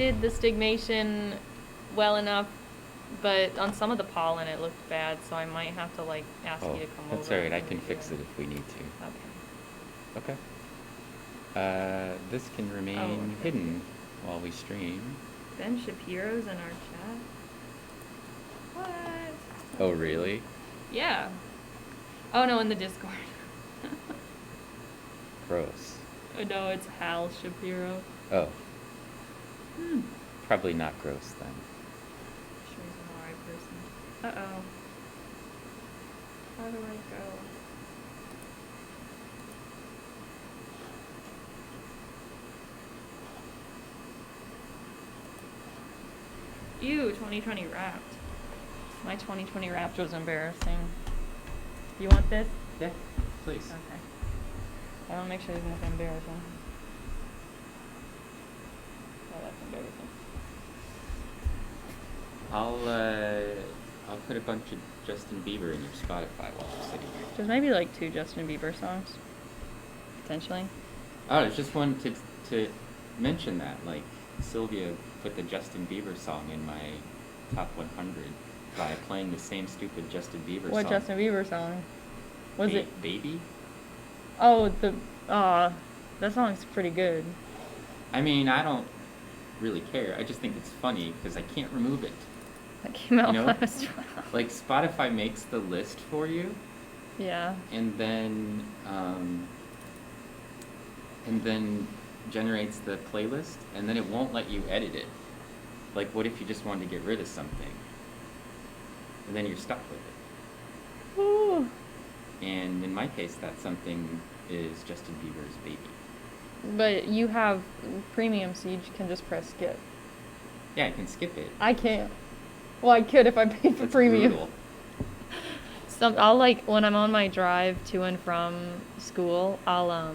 did the stigmation well enough, but on some of the pollen it looked bad, so I might have to like ask Oh, you to come over. that's alright. I and can redo fix it if we need to. Okay. Okay. This can remain okay. hidden while we stream. Ben Shapiro's in our chat? What? Oh, really? Yeah. Oh, no, in the Discord. Gross. Oh, no, it's Hal Shapiro. Oh. Probably not gross then. Sure he's an alright person. Uh-oh. How do I go? Ew, 2020 Wrapped. My 2020 Wrapped was embarrassing. You want this? Yeah, please. Okay. I want to make sure there's nothing embarrassing. Oh, that's embarrassing. I'll put a bunch of Justin Bieber in your Spotify while I'm sitting here. There's maybe like 2 Justin Bieber songs. Potentially. Oh, I just wanted to mention that. Like, Sylvia put the Justin Bieber song in my top 100 by playing the same stupid Justin Bieber song. What Justin Bieber song? Was it? Baby? Oh, that song's pretty good. I mean, I don't really care. I just think it's funny because I can't remove it. That came out You know? when I was 12. Like, Spotify makes the list for you, Yeah. and then generates the playlist, and then it won't let you edit it. Like, what if you just wanted to get rid of something? And then you're stuck with it. Ooh. And in my case, that something is Justin Bieber's Baby. But you have premium, so you can just press skip. Yeah, I can skip it. I can't. Well, I could if I paid for That's premium. brutal. I'll like when I'm on my drive to and from school, I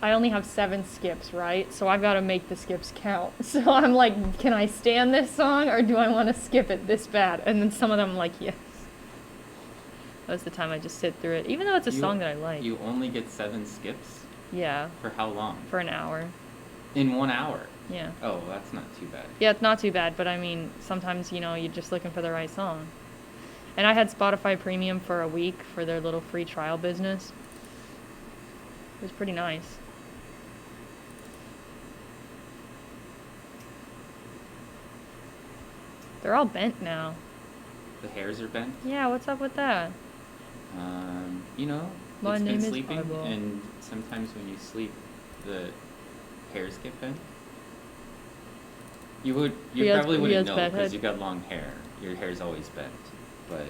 only have 7 skips, right? So I've got to make the skips count. So I'm like, can I stand this song or do I want to skip it this bad? And then some of them I'm like, yes. Most of the time I just sit through it, even though it's a song that I like. You only get 7 skips? Yeah. For how long? For an hour. In 1 hour? Yeah. Oh, that's not too bad. Yeah, it's not too bad, but I mean, sometimes, you're just looking for the right song. And I had Spotify Premium for a week for their little free trial business. It was pretty nice. They're all bent now. The hairs are bent? Yeah, what's up with that? My It's name been is sleeping, Eyeball. and sometimes when you sleep, the hairs get bent. You probably wouldn't know because you got long hair. Your hair's always bent, but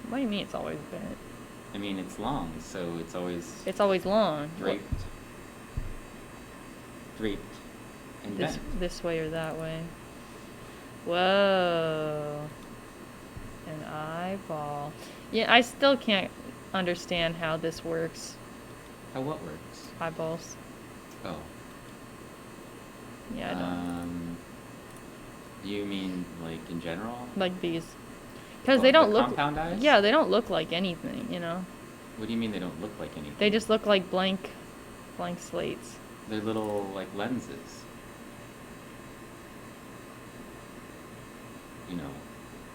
What do you mean it's always bent? I mean it's long, so it's always long. draped, and bent. This way or that way. Whoa. An eyeball. Yeah, I still can't understand how this works. How what works? Eyeballs. Oh. Yeah, I don't. You mean like in general? Like these. Because they don't look... compound eyes? Yeah, they don't look like anything, What do you mean they don't look like anything? They just look like blank slates. They're little, like, lenses.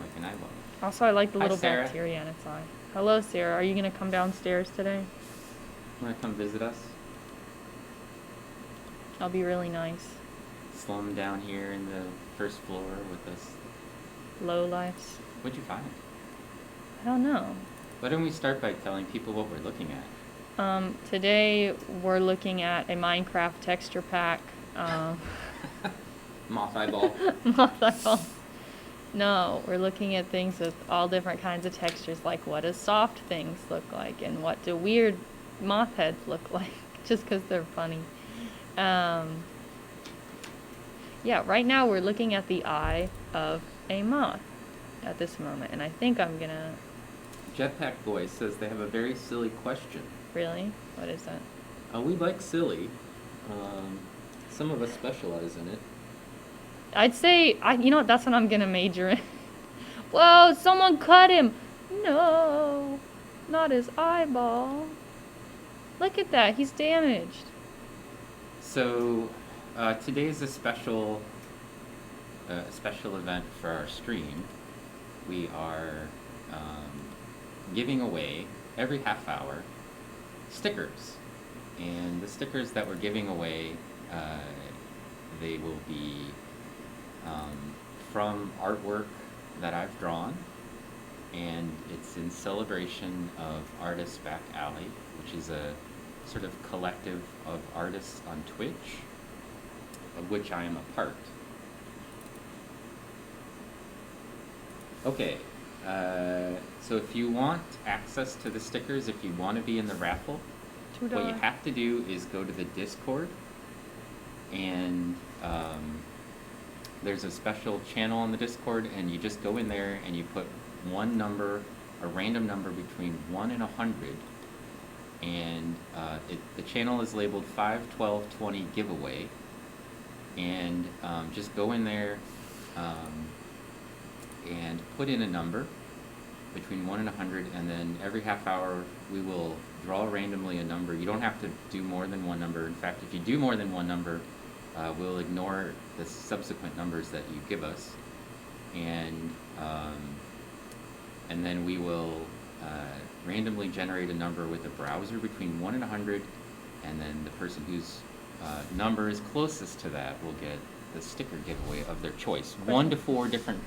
Like an eyeball. Also, I like the little Sarah. bacteria in its eye. Hello, Sarah. Are you going to come downstairs today? Want to come visit us? I'll be really nice. Slum down here in the first floor with us. Low lives. What'd you find? I don't know. Why don't we start by telling people what we're looking at? Today we're looking at a Minecraft texture pack. Moth eyeball. Moth eyeball. No, we're looking at things with all different kinds of textures, like what does soft things look like, and what do weird moth heads look like, just because they're funny. Yeah, right now we're looking at the eye of a moth at this moment, and I think I'm gonna... Jetpack Boy says they have a very silly question. Really? What is that? We like silly. Some of us specialize in it. I'd say, you know what, that's what I'm gonna major in. Whoa, someone cut him! No, not his eyeball. Look at that, he's damaged. So, Today is a special event for our stream. We are giving away every half hour stickers, and the stickers that we're giving away, they will be from artwork that I've drawn, and it's in celebration of Artists Back Alley, which is a sort of collective of artists on Twitch, of which I am a part. Okay, so if you want access to the stickers, if you want to be in the raffle, what you have to do is go to the Discord, and there's a special channel on the Discord, and you just go in there and you put one number, a random number between 1 and 100, and the channel is labeled 51220 giveaway, and just go in there and put in a number between 1 and 100, and then every half hour we will draw randomly a number. You don't have to do more than one number. In fact, if you do more than one number, we'll ignore the subsequent numbers that you give us, and then we will randomly generate a number with a browser between 1 and 100, and then the person whose number is closest to that will get the sticker giveaway of their choice. 1 to 4 different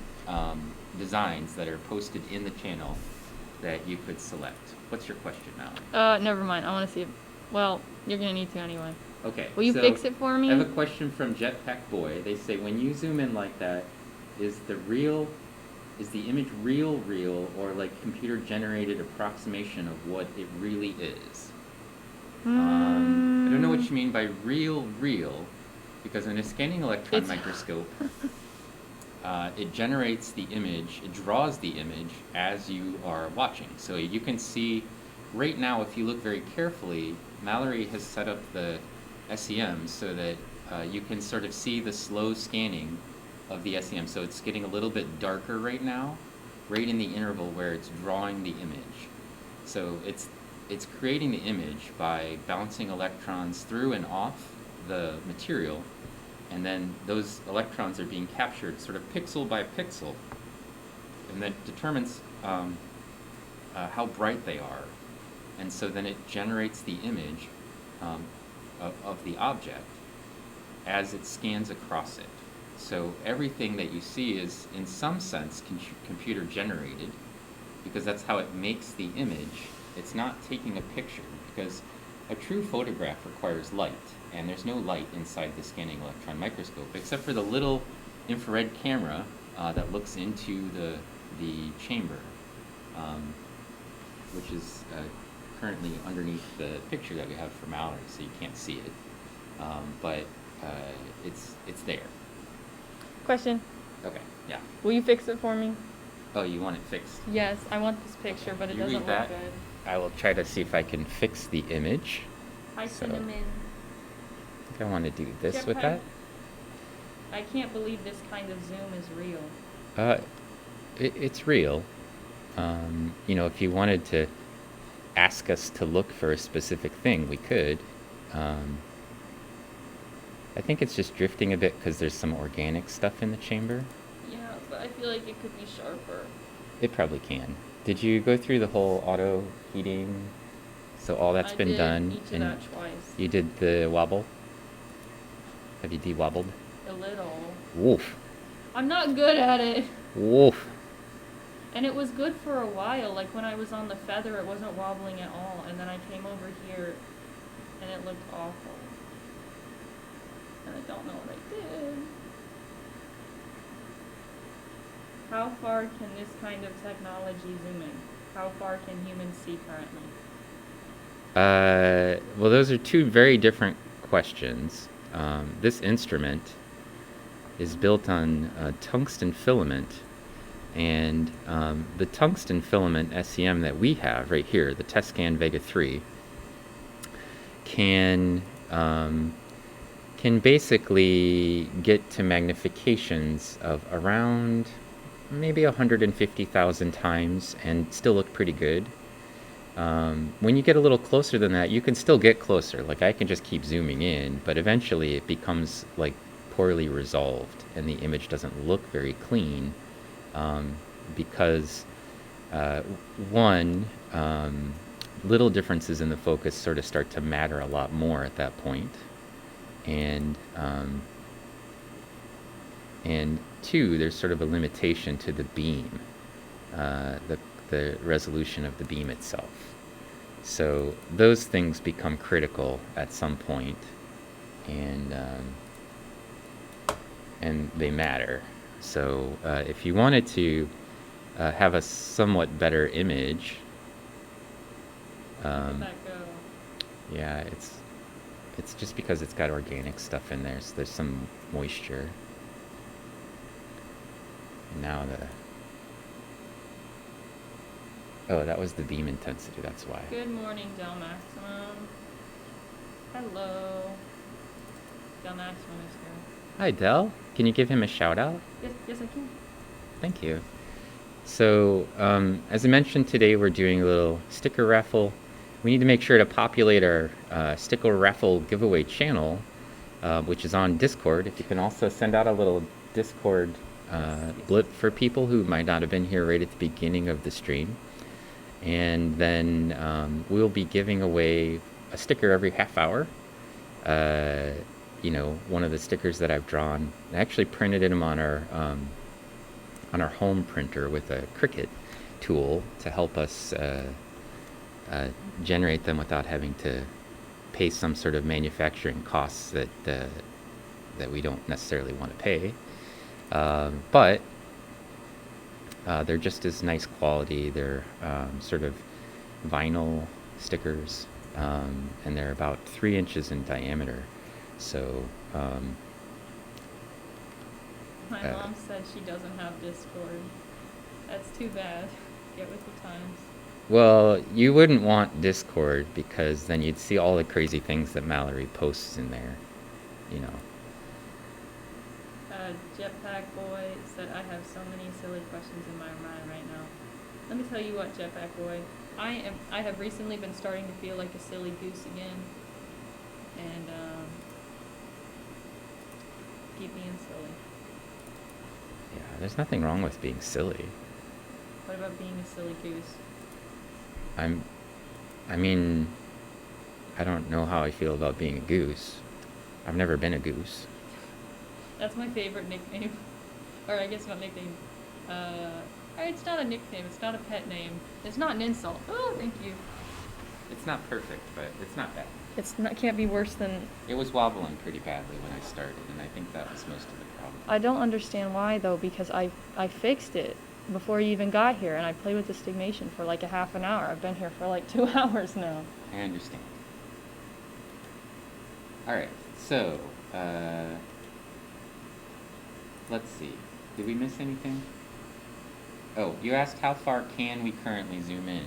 designs that are posted in the channel that you could select. What's your question, Mallory? Never mind. I want to see if... Well, you're going to need to anyway. Okay. Will you fix it for me? I have a question from Jetpack Boy. They say, when you zoom in like that, is the image real, or like computer-generated approximation of what it really is? I don't know what you mean by real, because in a scanning electron microscope, it generates the image, it draws the image as you are watching. So you can see, right now, if you look very carefully, Mallory has set up the SEM so that you can sort of see the slow scanning of the SEM. So it's getting a little bit darker right now, right in the interval where it's drawing the image. So it's creating the image by bouncing electrons through and off the material, and then those electrons are being captured sort of pixel by pixel, and that determines how bright they are. And so then it generates the image of the object as it scans across it. So everything that you see is, in some sense, computer generated, because that's how it makes the image. It's not taking a picture, because a true photograph requires light, and there's no light inside the scanning electron microscope, except for the little infrared camera that looks into the chamber, which is currently underneath the picture that we have for Mallory, so you can't see it, but it's there. Question. Okay, yeah. Will you fix it for me? Oh, you want it fixed? Yes, I want this picture, but it You doesn't read look that? good. I will try to see if I can fix the image. Hi, Cinnamon. I think I want to do this Jetpack. with that. I can't believe this kind of zoom is real. It's real. You know, if you wanted to ask us to look for a specific thing, we could. I think it's just drifting a bit because there's some organic stuff in the chamber. Yeah, but I feel like it could be sharper. It probably can. Did you go through the whole auto heating? So all that's been done. Each of that twice. You did the wobble? Have you de-wobbled? A little. Woof. I'm not good at it. Woof. And it was good for a while. Like when I was on the feather, it wasn't wobbling at all. And then I came over here, and it looked awful. And I don't know what I did. How far can this kind of technology zoom in? How far can humans see currently? Well, those are two very different questions. This instrument is built on tungsten filament, and the tungsten filament SEM that we have right here, the Tescan Vega 3, can basically get to magnifications of around maybe 150,000 times and still look pretty good. When you get a little closer than that, you can still get closer. Like I can just keep zooming in, but eventually it becomes like poorly resolved and the image doesn't look very clean because one, little differences in the focus sort of start to matter a lot more at that point. And two, there's sort of a limitation to the beam, the resolution of the beam itself. So those things become critical at some point, and they matter. So if you wanted to have a somewhat better image, Let that go. yeah, it's just because it's got organic stuff in there, so there's some moisture. And now oh, that was the beam intensity, that's why. Good morning, Del Maximum. Hello. Del Maximum is here. Hi, Del. Can you give him a shout out? Yes, I can. Thank you. So, as I mentioned today, we're doing a little sticker raffle. We need to make sure to populate our sticker raffle giveaway channel, which is on Discord. If you can also send out a little Discord blip for people who might not have been here right at the beginning of the stream. And then we'll be giving away a sticker every half hour. You know, one of the stickers that I've drawn. I actually printed them on our home printer with a Cricut tool to help us generate them without having to pay some sort of manufacturing costs that we don't necessarily want to pay. But they're just as nice quality. They're sort of vinyl stickers, and they're about 3 inches in diameter. So My mom said she doesn't have Discord. That's too bad. Get with the times. well, you wouldn't want Discord because then you'd see all the crazy things that Mallory posts in there, you know. Jetpack Boy said, I have so many silly questions in my mind right now. Let me tell you what, Jetpack Boy. I have recently been starting to feel like a silly goose again. And keep being silly. Yeah, there's nothing wrong with being silly. What about being a silly goose? I mean, I don't know how I feel about being a goose. I've never been a goose. That's my favorite nickname. Or I guess not nickname. It's not a nickname. It's not a pet name. It's not an insult. Oh, thank you. It's not perfect, but it's not bad. It's not, can't be worse than... It was wobbling pretty badly when I started, and I think that was most of the problem. I don't understand why, though, because I fixed it before you even got here, and I played with the stigmation for like a half an hour. I've been here for like 2 hours now. I understand. Alright, so, let's see. Did we miss anything? Oh, you asked how far can we currently zoom in.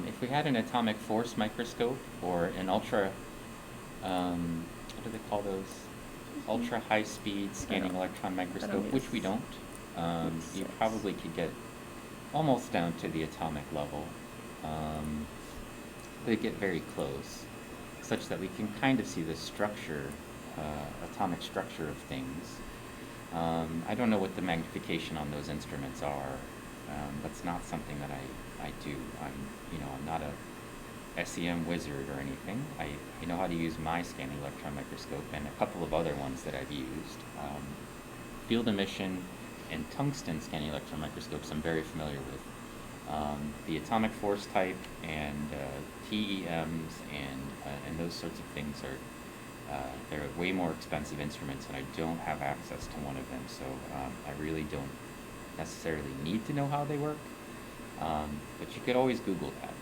If we had an atomic force microscope or an ultra, what do they call those? Ultra high speed scanning electron microscope, which we don't. You probably could get almost down to the atomic level. They get very close, such that we can kind of see the structure, atomic structure of things. I don't know what the magnification on those instruments are. That's not something that I do. I'm not a SEM wizard or anything. I know how to use my scanning electron microscope and a couple of other ones that I've used. Field emission and tungsten scanning electron microscopes I'm very familiar with. The atomic force type and TEMs and those sorts of things they're way more expensive instruments, and I don't have access to one of them, so I really don't necessarily need to know how they work. But you could always Google that,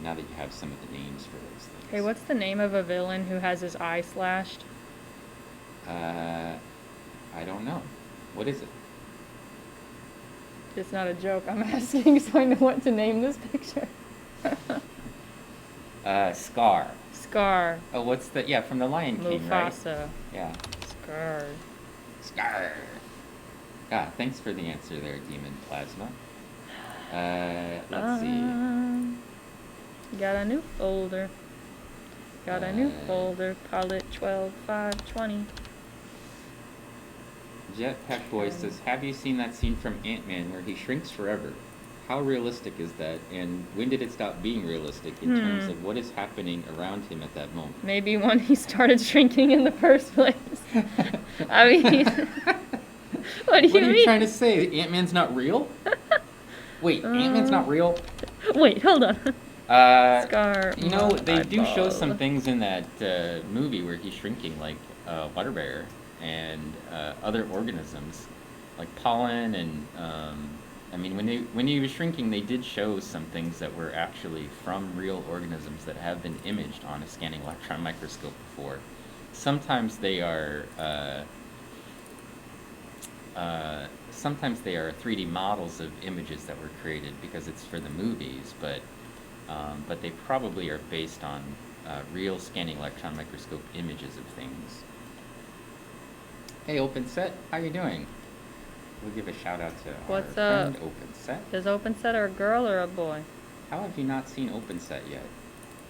now that you have some of the names for those things. Hey, what's the name of a villain who has his eye slashed? I don't know. What is it? It's not a joke. I'm asking so I know what to name this picture. Scar. Scar. Oh, what's the... Yeah, from the Lion King, right? Mufasa. Yeah. Scar. Scar. Thanks for the answer there, Demon Plasma. Let's see. Got a new folder. Got a new folder. Call it 12520. Jetpack Boy says, have you seen that scene from Ant-Man where he shrinks forever? How realistic is that, and when did it stop being realistic in terms of what is happening around him at that moment? Maybe when he started shrinking in the first place. I mean, what do you mean? What are you trying to say? Ant-Man's not real? Wait, Ant-Man's not real? Wait, hold on. Scar. You know, they do show eyeball. some things in that movie where he's shrinking, like water bear and other organisms, like pollen and I mean, when he was shrinking, they did show some things that were actually from real organisms that have been imaged on a scanning electron microscope before. Sometimes they are 3D models of images that were created because it's for the movies, but they probably are based on real scanning electron microscope images of things. Hey, OpenSet, how you doing? We'll give a shout out to What's our up? friend OpenSet. Is OpenSet a girl or a boy? How have you not seen OpenSet yet?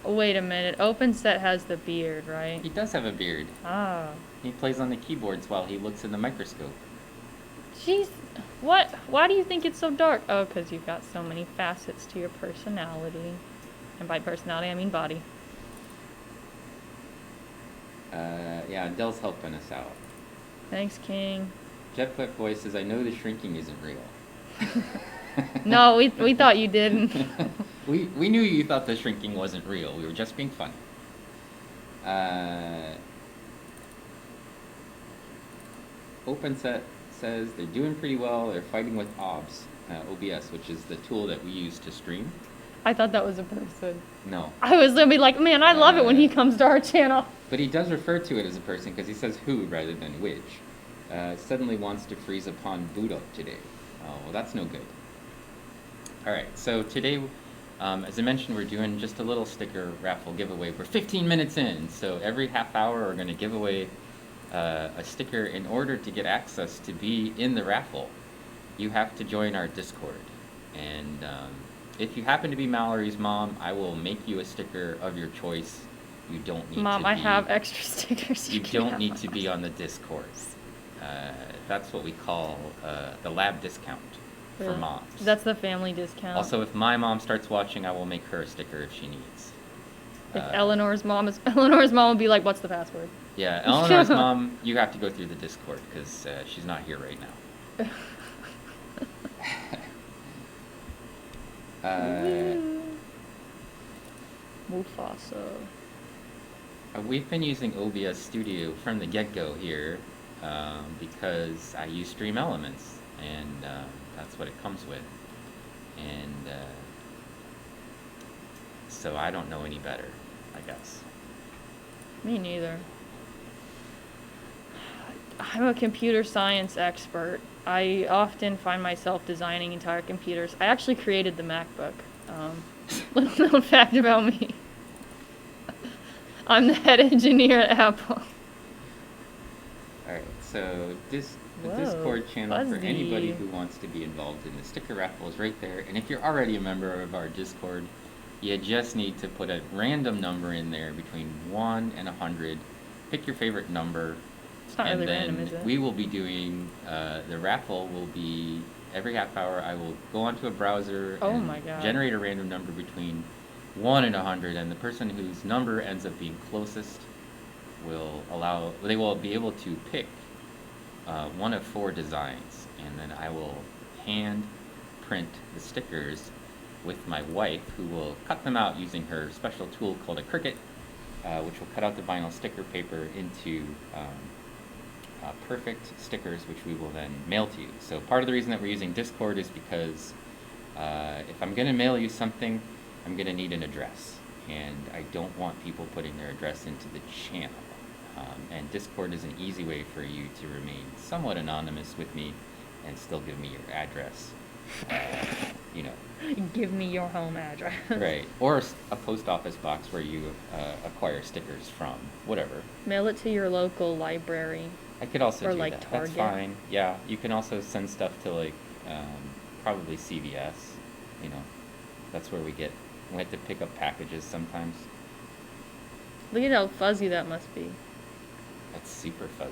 Oh, wait a minute. OpenSet has the beard, right? He does have a beard. Ah. He plays on the keyboards while he looks in the microscope. Jeez. What? Why do you think it's so dark? Oh, because you've got so many facets to your personality. And by personality, I mean body. Yeah, Dell's helping us out. Thanks, King. Jetpack Boy says, I know the shrinking isn't real. No, we thought you didn't. We knew you thought the shrinking wasn't real. We were just being funny. OpenSet says they're doing pretty well. They're fighting with OBS, which is the tool that we use to stream. I thought that was a person. No. I was gonna be like, man, I love it when he comes to our channel. But he does refer to it as a person because he says who rather than which. Suddenly wants to freeze upon boot up today. Oh, well, that's no good. All right, so today, as I mentioned, we're doing just a little sticker raffle giveaway. We're 15 minutes in, so every half hour we're going to give away a sticker. In order to get access to be in the raffle, you have to join our Discord. And if you happen to be Mallory's mom, I will make you a sticker of your choice. You don't need Mom, to be... I have extra stickers. You don't need to be on the Discord. That's what we call the lab discount for moms. That's the family discount. Also, if my mom starts watching, I will make her a sticker if she needs. If Eleanor's mom will be like, what's the password? Yeah, Eleanor's mom, you have to go through the Discord because she's not here right now. Mufasa. We've been using OBS Studio from the get-go here because I use Stream Elements, and that's what it comes with. And so I don't know any better, I guess. Me neither. I'm a computer science expert. I often find myself designing entire computers. I actually created the MacBook. Little known fact about me. I'm the head engineer at Apple. Alright, so the Whoa, Discord channel for fuzzy. anybody who wants to be involved in the sticker raffle is right there. And if you're already a member of our Discord, you just need to put a random number in there between 1 and 100. Pick your favorite number. It's not really random, is it? We will be doing, the raffle will be every half hour. I will go onto a browser and my God. generate a random number between 1 and 100, and the person whose number ends up being closest they will be able to pick one of 4 designs, and then I will hand print the stickers with my wife, who will cut them out using her special tool called a Cricut, which will cut out the vinyl sticker paper into perfect stickers, which we will then mail to you. So part of the reason that we're using Discord is because if I'm going to mail you something, I'm going to need an address, and I don't want people putting their address into the channel. And Discord is an easy way for you to remain somewhat anonymous with me and still give me your address. You know. Give me your home address. Right. Or a post office box where you acquire stickers from. Whatever. Mail it to your local library. I could also Or do like that. Target. That's fine. Yeah. You can also send stuff to like probably CVS. You know, that's where we get We have to pick up packages sometimes. Look at how fuzzy that must be. That's super fuzzy.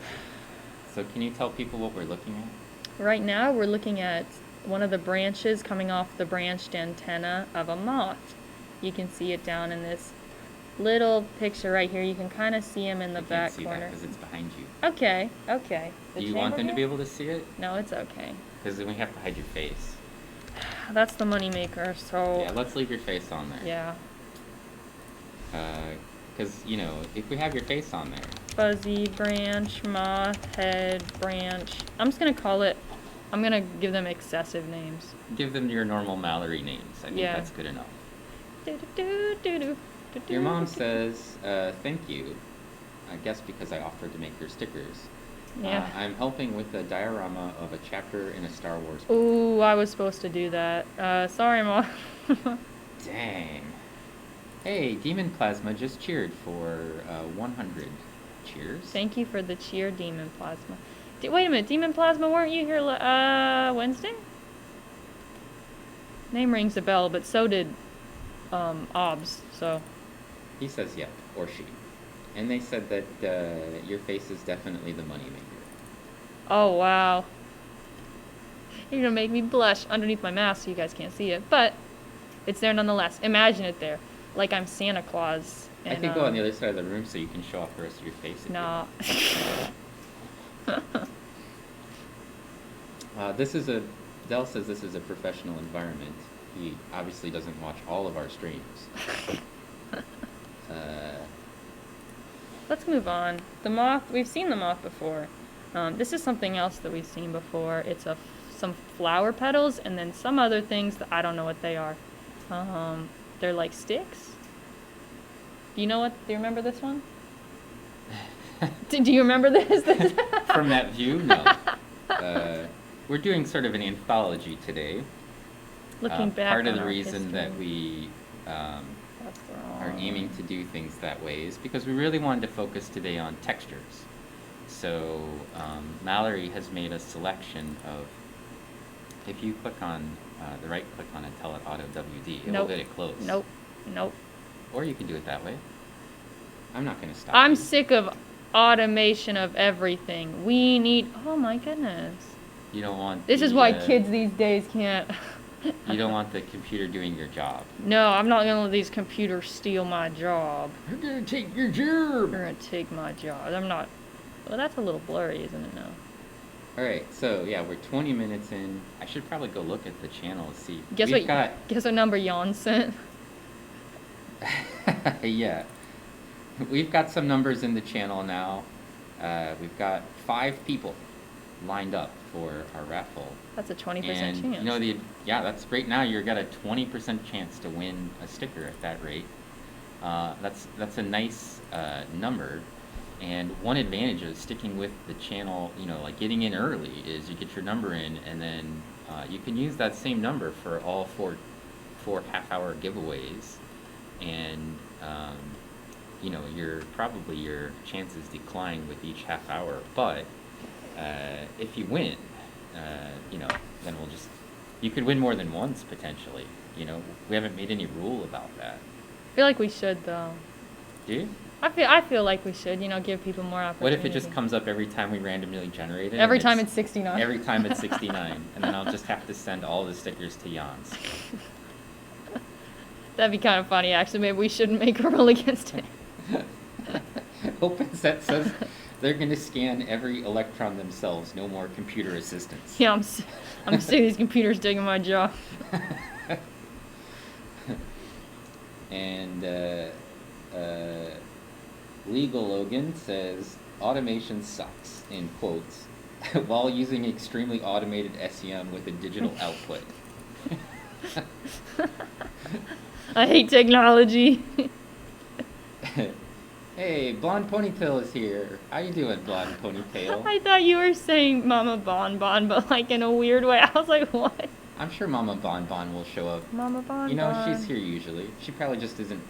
So can you tell people what we're looking at? Right now we're looking at one of the branches coming off the branched antenna of a moth. You can see it down in this little picture right here. You can kind of see him in the back corner. I can't see that because it's behind you. Okay, okay. Do you want them to be able to see it? No, it's okay. Because then we have to hide your face. That's the money maker, so... Yeah, let's leave your face on there. Yeah. Because, you know, if we have your face on there... Fuzzy, branch, moth, head, branch. I'm just going to call it... I'm going to give them excessive names. Give them your normal Mallory names. I think that's good enough. Your mom says, thank you. I guess because I offered to make your stickers. Yeah. I'm helping with the diorama of a chapter in a Star Wars book. Ooh, I was supposed to do that. Sorry, Mom. Dang. Hey, Demon Plasma just cheered for 100. Cheers. Thank you for the cheer, Demon Plasma. Wait a minute, Demon Plasma, weren't you here Wednesday? Name rings a bell, but so did Obs, so... He says yep, or she. And they said that your face is definitely the moneymaker. Oh, wow. You're gonna make me blush underneath my mask so you guys can't see it, but it's there nonetheless. Imagine it there, like I'm Santa Claus. And, I could go on the other side of the room so you can show off the rest of your face. Nah. Dell says this is a professional environment. He obviously doesn't watch all of our streams. Let's move on. The moth, we've seen the moth before. This is something else that we've seen before. It's some flower petals and then some other things that I don't know what they are. They're like sticks. Do you remember this one? Do you remember this? From that view, no. We're doing sort of an anthology today. Looking back part of on the our reason history. that we are aiming to do things that way is because we really wanted to focus today on textures. So Mallory has made a selection of, if you click on the right click on it, tell it auto WD, it will get it close. Nope. Or you can do it that way. I'm not going to stop. I'm sick of automation of everything. We need, oh my goodness. You don't want This is why kids these days can't. You don't want the computer doing your job. No, I'm not going to let these computers steal my job. They're going to take your job. They're going to take my job. I'm not. Well, that's a little blurry, isn't it now? Alright, so yeah, we're 20 minutes in. I should probably go look at the channel and see. Guess what number Jan sent? Yeah. We've got some numbers in the channel now. We've got 5 people lined up for our raffle. That's a 20% and, chance. You know, that's right now you've got a 20% chance to win a sticker at that rate. That's a nice number. And one advantage of sticking with the channel, you know, like getting in early, is you get your number in, and then you can use that same number for all four half-hour giveaways, and you know, your chances decline with each half hour. But if you win, you know, then you could win more than once potentially. You know, we haven't made any rule about that. I feel like we should, though. Do you? I feel like we should, you know, give people more opportunity. What if it just comes up every time we randomly generate it? Every time it's 69. Every time it's 69, and then I'll just have to send all the stickers to Jan's. That'd be kind of funny, actually. Maybe we shouldn't make a rule against it. OpenSet says they're going to scan every electron themselves. No more computer assistance. Yeah, I'm sick of these computers taking my job. And Legal Logan says automation sucks, in quotes, while using extremely automated SEM with a digital output. I hate technology. Hey, Blonde Ponytail is here. How you doing, Blonde Ponytail? I thought you were saying Mama Bon Bon, but like in a weird way. I was like, what? I'm sure Mama Bon Bon will show up. Mama Bon Bon. You know, she's here usually. She probably just isn't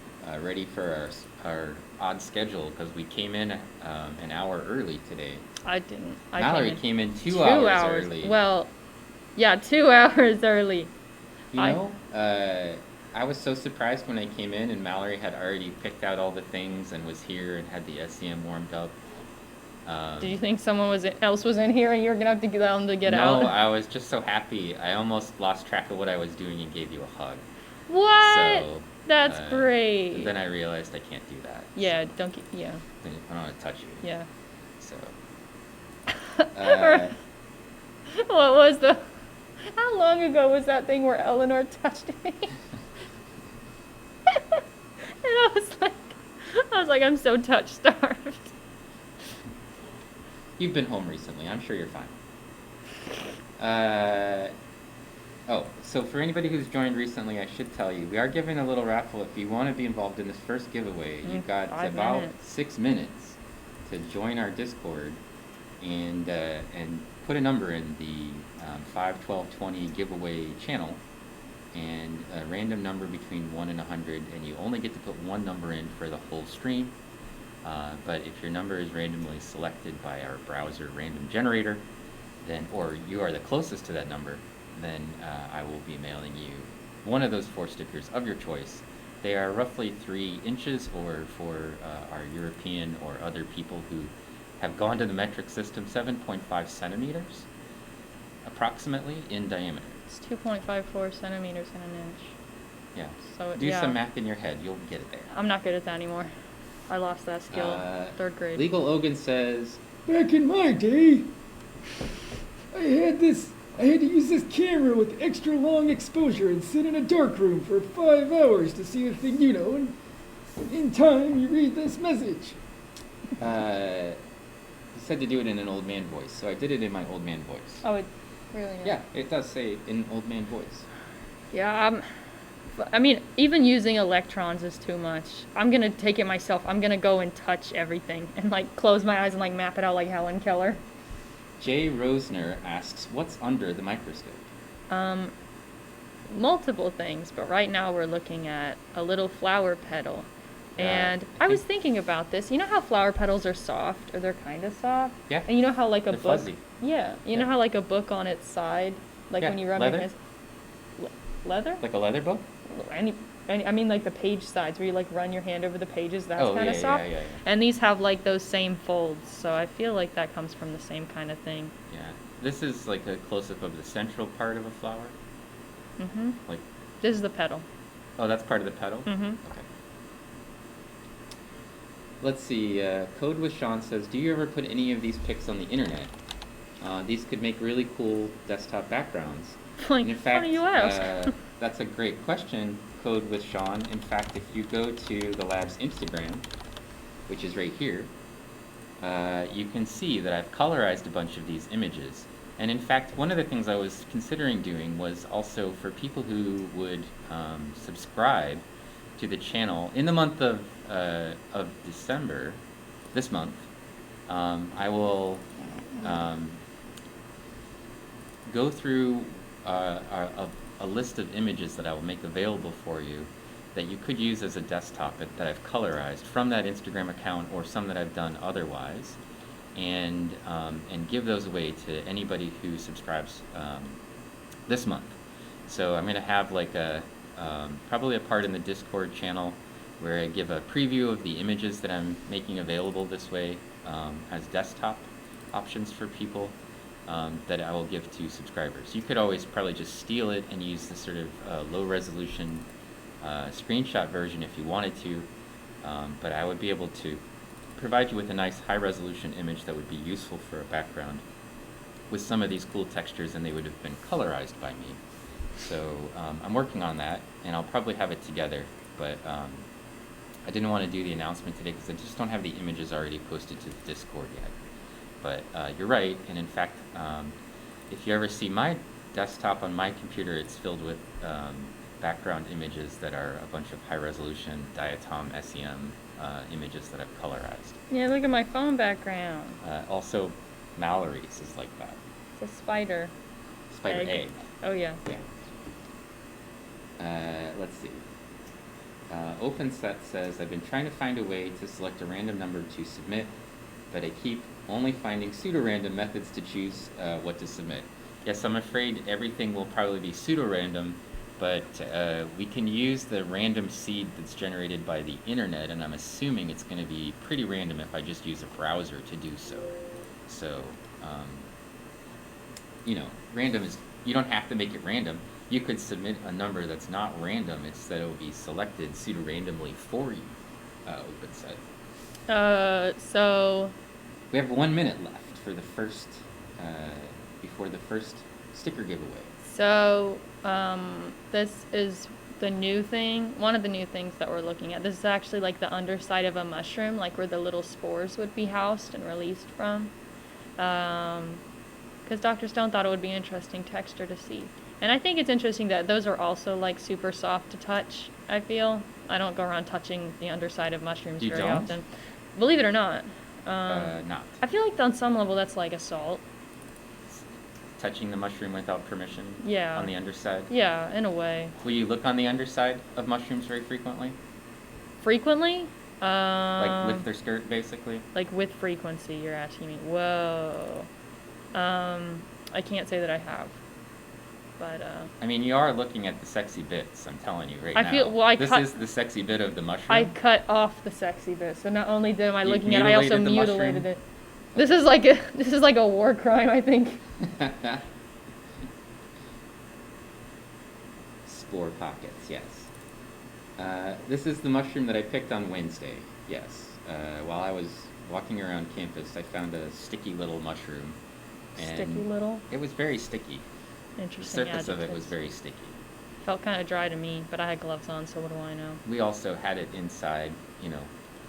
ready for our odd schedule because we came in an hour early today. I didn't. Mallory came in 2 hours early. Well, yeah, 2 hours early. You know, I was so surprised when I came in and Mallory had already picked out all the things and was here and had the SEM warmed up. Did you think someone else was in here and you were gonna have to get them to get out? No, I was just so happy. I almost lost track of what I was doing and gave you a hug. What? So, That's great. Then I realized I can't do that. Yeah, don't get, yeah. I don't want to touch you. Yeah. So. What was how long ago was that thing where Eleanor touched me? And I was like, I'm so touch starved. You've been home recently. I'm sure you're fine. Oh, so for anybody who's joined recently, I should tell you, we are giving a little raffle. If you want to be involved in this first giveaway, you've got about 6 minutes to join our Discord and put a number in the 5, 12, 20 giveaway channel, and a random number between 1 and 100, and you only get to put one number in for the whole stream. But if your number is randomly selected by our browser random generator, then, or you are the closest to that number, then I will be mailing you one of those 4 stickers of your choice. They are roughly 3 inches, or for our European or other people who have gone to the metric system, 7.5 centimeters, approximately, in diameter. It's 2.54 centimeters in an inch. Yeah. So do some math in your head. You'll get it there. I'm not good at that anymore. I lost that skill 3rd grade. Legal Ogan says, back in my day, I had to use this camera with extra long exposure and sit in a dark room for 5 hours to see a thing, and in time you read this message. He said to do it in an old man voice, so I did it in my old man voice. Oh, it really is? Yeah, it does say in old man voice. Yeah, I mean, even using electrons is too much. I'm going to take it myself. I'm going to go and touch everything and, close my eyes and, map it out like Helen Keller. Jay Rosner asks, what's under the microscope? Multiple things, but right now we're looking at a little flower petal. And I was thinking about this. You know how flower petals are soft, or they're kind of soft? Yeah. And you know how, a they're book... fuzzy. Yeah. You know how, a book on its side, when you rub leather? it... Leather? Like a leather book? I mean, the page sides where you run your hand over the pages. That's kind of soft. Yeah. And these have those same folds, so I feel like that comes from the same kind of thing. Yeah, this is a close-up of the central part of a flower. Mhm. This is the petal. Oh, that's part of the petal. Mhm. Okay. Let's see. Code with Sean says, do you ever put any of these pics on the internet? These could make really cool desktop backgrounds. In fact, funny you ask. That's a great question, Code with Sean. In fact, if you go to the lab's Instagram, which is right here, you can see that I've colorized a bunch of these images. And in fact, one of the things I was considering doing was also for people who would subscribe to the channel in the month of December, this month, I will go through a list of images that I will make available for you that you could use as a desktop that I've colorized from that Instagram account, or some that I've done otherwise, and give those away to anybody who subscribes this month. So I'm going to have probably a part in the Discord channel where I give a preview of the images that I'm making available this way as desktop options for people. That I will give to subscribers. You could always probably just steal it and use the sort of low resolution screenshot version if you wanted to, but I would be able to provide you with a nice high resolution image that would be useful for a background with some of these cool textures, and they would have been colorized by me. So I'm working on that, and I'll probably have it together, but I didn't want to do the announcement today because I just don't have the images already posted to the Discord yet. But you're right, and in fact, if you ever see my desktop on my computer, it's filled with background images that are a bunch of high-resolution diatom SEM images that I've colorized. Yeah, look at my phone background. Also, Mallory's is like that. It's a spider. Spider egg. Oh, yeah. Yeah. Let's see. OpenSet says, I've been trying to find a way to select a random number to submit, but I keep only finding pseudo-random methods to choose what to submit. Yes, I'm afraid everything will probably be pseudo-random but we can use the random seed that's generated by the internet, and I'm assuming it's going to be pretty random if I just use a browser to do so. So, you know, random is, you don't have to make it random. You could submit a number that's not random. It's that it will be selected pseudo-randomly for you, OpenSet. So We have 1 minute left for the first, before the first sticker giveaway. So, this is the new thing, one of the new things that we're looking at. This is actually like the underside of a mushroom, like where the little spores would be housed and released from. Because Dr. Stone thought it would be interesting texture to see. And I think it's interesting that those are also like super soft to touch, I feel. I don't go around touching the underside of mushrooms You very don't? often. Believe it or not. Not. I feel like on some level that's like assault. Touching the mushroom without permission? Yeah. On the underside? Yeah, in a way. Will you look on the underside of mushrooms very frequently? Frequently? Like lift their skirt, basically? Like with frequency, you're asking me. Whoa. I can't say that I have. But, I mean, you are looking at the sexy bits, I'm telling you right now. I feel, well, This is the sexy bit of the mushroom. I cut off the sexy bit, so not only am I You looking at it, I also mutilated the mutilated mushroom? it. This is like a war crime, I think. Spore pockets, yes. This is the mushroom that I picked on Wednesday, yes. While I was walking around campus, I found a sticky little mushroom. And Sticky little. it was very sticky. The Interesting surface of it was adjectives. very sticky. Felt kind of dry to me, but I had gloves on, so what do I know? We also had it inside, you know,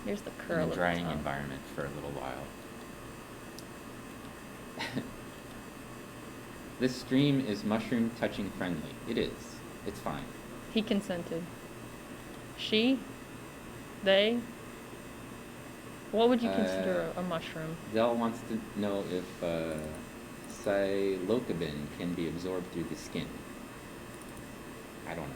Here's the in curl a of the drying tongue. environment for a little while. This stream is mushroom touching friendly. It is. It's fine. He consented. She? They? What would you consider a mushroom? Dell wants to know if psilocybin can be absorbed through the skin. I don't know.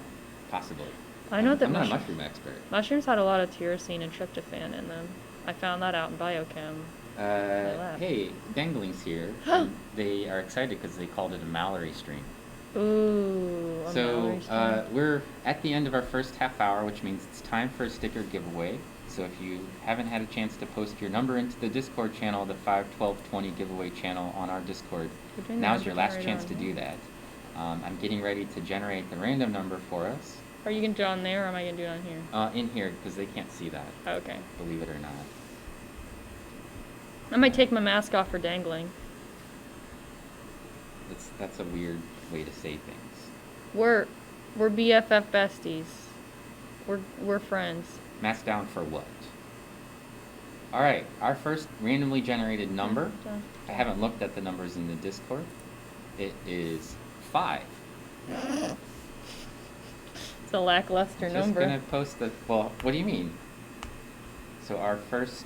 Possibly. I know that I'm not a mushroom expert. mushrooms had a lot of tyrosine and tryptophan in them. I found that out in biochem. left. Hey, Dangling's here. And they are excited because they called it a Mallory stream. Ooh, a So Mallory stream. we're at the end of our first half hour, which means it's time for a sticker giveaway. So if you haven't had a chance to post your number into the Discord channel, the 51220 giveaway channel on our Discord, We're doing now's the your last number chance to generator do on that. I'm getting ready to generate the random number for us Are you gonna do it on there, or am I gonna do it on here? in here because they can't see that, Okay. believe it or not. I might take my mask off for dangling. That's a weird way to say things. We're BFF besties. We're friends. Mask down for what? All right, our first randomly generated number. I haven't looked at the numbers in the Discord. It is 5. It's a lackluster Just number. gonna post the. Well, what do you mean? So our first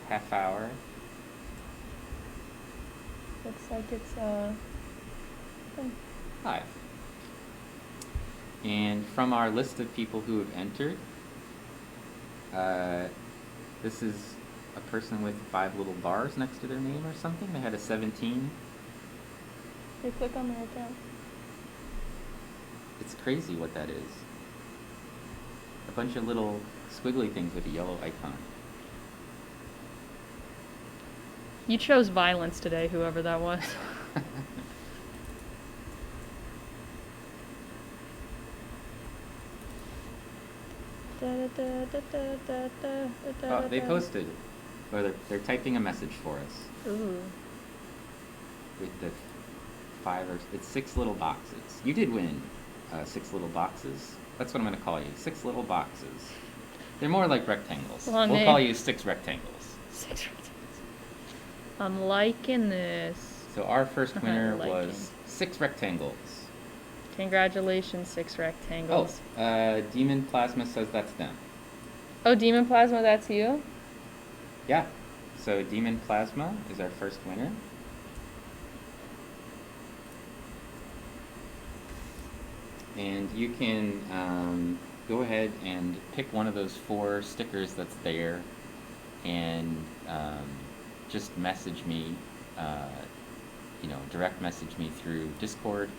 half hour. Looks like it's 5. And from our list of people who have entered, this is a person with 5 little bars next to their name or something. They had a 17. They click on their account. It's crazy what that is. A bunch of little squiggly things with a yellow icon. You chose violence today, whoever that was. Oh, they posted, or they're typing a message for us Ooh. with the 5 or it's 6 little boxes. You did win 6 little boxes. That's what I'm gonna call you. 6 little boxes. They're more like rectangles. Well, We'll call you 6 rectangles. 6 rectangles. I'm liking this. So our first winner Liking. was 6 rectangles. Congratulations, 6 rectangles. Demon Plasma says that's them. Oh, Demon Plasma, that's you? Yeah. So Demon Plasma is our first winner. And you can go ahead and pick one of those 4 stickers that's there and just message me direct message me through Discord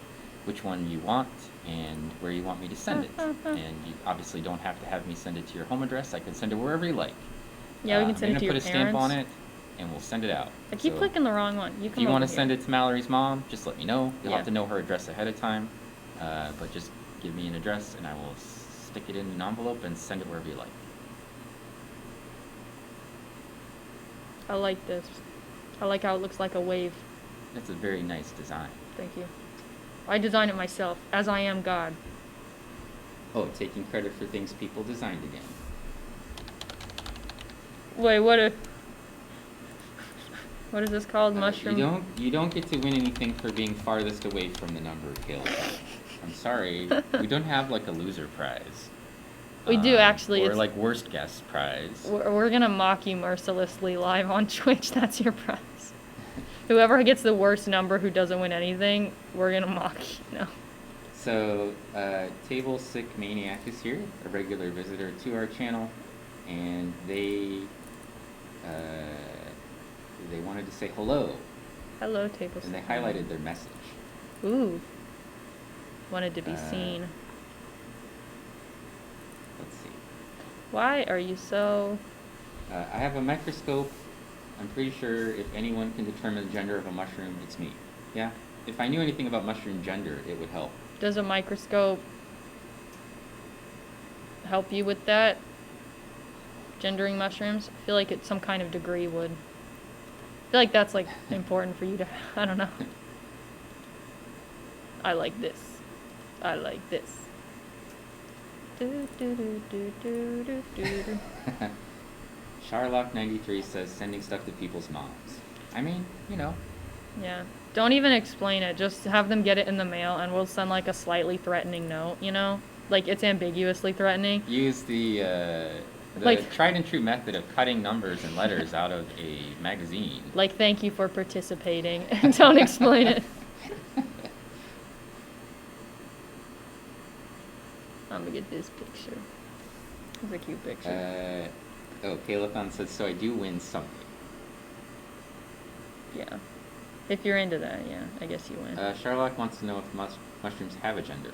which one you want and where you want me to send it. And you obviously don't have to have me send it to your home address. I can send it wherever you like. Yeah, we can send it to your I'm parents. gonna put a stamp on it, and we'll send it out. I keep So clicking the wrong one. You if come you want to send it to Mallory's mom, just let me know. You'll Yeah. have to know her address ahead of time, but just give me an address, and I will stick it in an envelope and send it wherever you like. I like this. I like how it looks like a wave. It's a very nice design. Thank you. I designed it myself, as I am God. Oh, taking credit for things people designed again. Wait, what is this called? Mushroom? You don't get to win anything for being farthest away from the number of kills. I'm sorry. We don't have like a loser prize. We do actually. Or It's, like worst guess prize. we're gonna mock you mercilessly live on Twitch. That's your prize. Whoever gets the worst number who doesn't win anything, we're gonna mock you. No. So, Table Sick Maniac is here, a regular visitor to our channel, and they wanted to say hello, Hello, table. and they highlighted their message. Ooh. Wanted to be seen. Let's see. Why are you so... I have a microscope. I'm pretty sure if anyone can determine the gender of a mushroom, it's me. Yeah? If I knew anything about mushroom gender, it would help. Does a microscope help you with that? Gendering mushrooms? I feel like it's some kind of degree would. I feel like that's like important for you to... I don't know. I like this. I like this. Do, do, do, do, do, do, do, do. Sharlock93 says sending stuff to people's moms. I mean, Yeah. Don't even explain it. Just have them get it in the mail and we'll send like a slightly threatening note, Like it's ambiguously threatening. use the Like- tried and true method of cutting numbers and letters out of a magazine. Like, thank you for participating. And don't explain it. I'm gonna get this picture. It's a cute picture. Kalathon says, so I do win something. Yeah. If you're into that, yeah, I guess you win. Sherlock wants to know if mushrooms have a gender.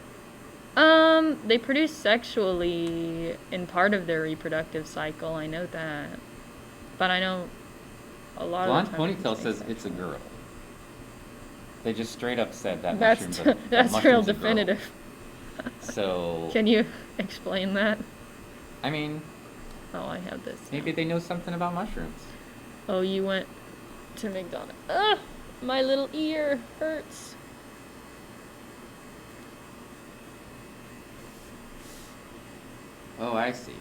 They produce sexually in part of their reproductive cycle. I know that. But I know a lot Blonde of the time Ponytail says it's a asexual. girl. They just straight up said that That's mushrooms are, that's mushroom's real a girl. definitive. So Can you explain that? I mean, Oh, I have this. maybe they know something about mushrooms. Oh, you went to McDonald's. Ugh, my little ear hurts. Oh, I see.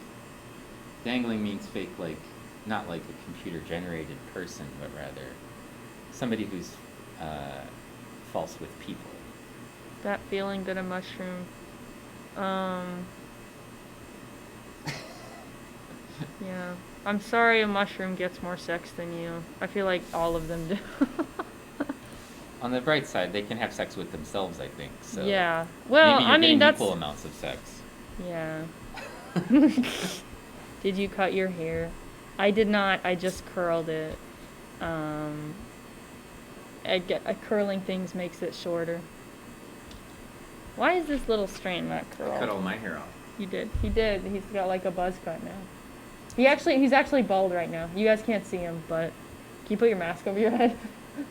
Dangling means fake, like not like a computer-generated person, but rather somebody who's false with people. That feeling that a mushroom. Yeah. I'm sorry a mushroom gets more sex than you. I feel like all of them do. On the bright side, they can have sex with themselves, I think. So Yeah. Well, maybe you're I mean, getting that's. equal amounts of sex. Yeah. Did you cut your hair? I did not. I just curled it. Curling things makes it shorter. Why is this little strand not curled? Cut all my hair off. He did. He did. He's got like a buzz cut now. He's actually bald right now. You guys can't see him, but can you put your mask over your head? You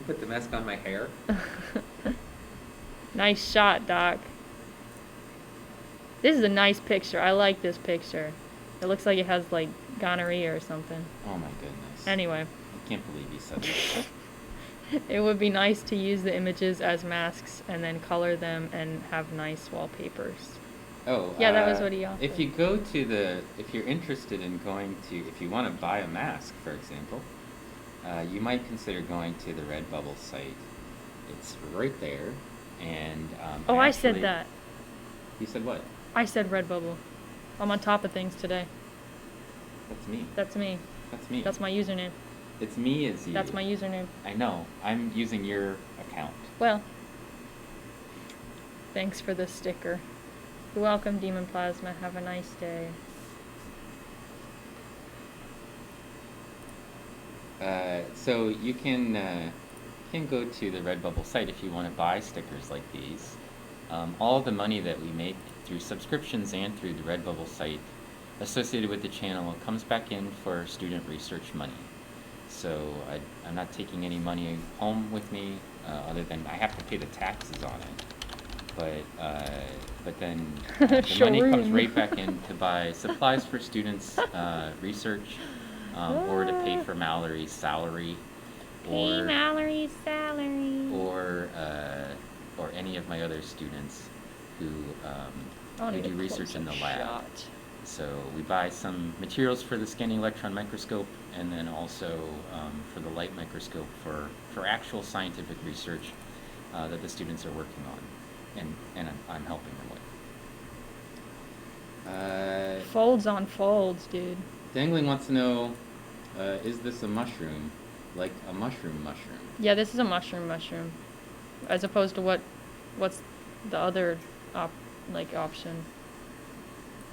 put the mask on my hair? Nice shot, Doc. This is a nice picture. I like this picture. It looks like it has like gonorrhea or something. Oh my goodness. Anyway, I can't believe you said that. it would be nice to use the images as masks and then color them and have nice wallpapers. Oh, Yeah, that was what he offered. If you're interested in if you want to buy a mask, for example, you might consider going to the Redbubble site. It's right there, and Oh, I said actually- that. You said what? I said Redbubble. I'm on top of things today. That's me. That's me. That's me. That's my username. It's me as you. That's my username. I know. I'm using your account. Well, thanks for the sticker. You're welcome, Demon Plasma. Have a nice day. So you can can go to the Redbubble site if you want to buy stickers like these. All the money that we make through subscriptions and through the Redbubble site associated with the channel comes back in for student research money. So I'm not taking any money home with me, other than I have to pay the taxes on it. But then the money comes right back in to buy supplies for students' research, or to pay for Mallory's salary, Pay Mallory's salary. or any of my other students who Need do a research in the close-up lab. shot. So we buy some materials for the Scanning Electron Microscope, and then also for the light microscope for actual scientific research that the students are working on, and I'm helping them with. Folds on folds, dude. Dangling wants to know, is this a mushroom, like a mushroom? Yeah, this is a mushroom, as opposed to what's the other option.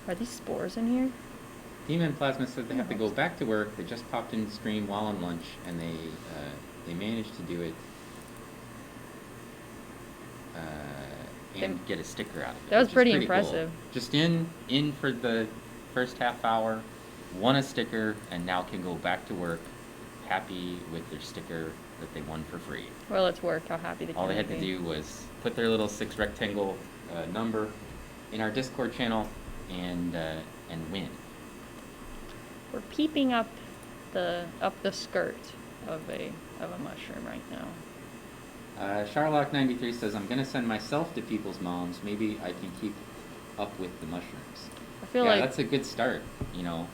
Are these spores in here? Demon Plasma says they have to go back to work. They just popped in the stream while on lunch, and they managed to do it and get a sticker out of it. That was which is pretty cool. impressive. Just in for the first half hour, won a sticker, and now can go back to work, happy with their sticker that they won for free. Well, it's worked. How happy they can be. All they had to do was put their little 6 rectangle number in our Discord channel and win. We're peeping up the skirt of a mushroom right now. Charlock93 says, I'm going to send myself to people's moms. Maybe I can keep up with the mushrooms. I feel yeah, like that's a good start. You know,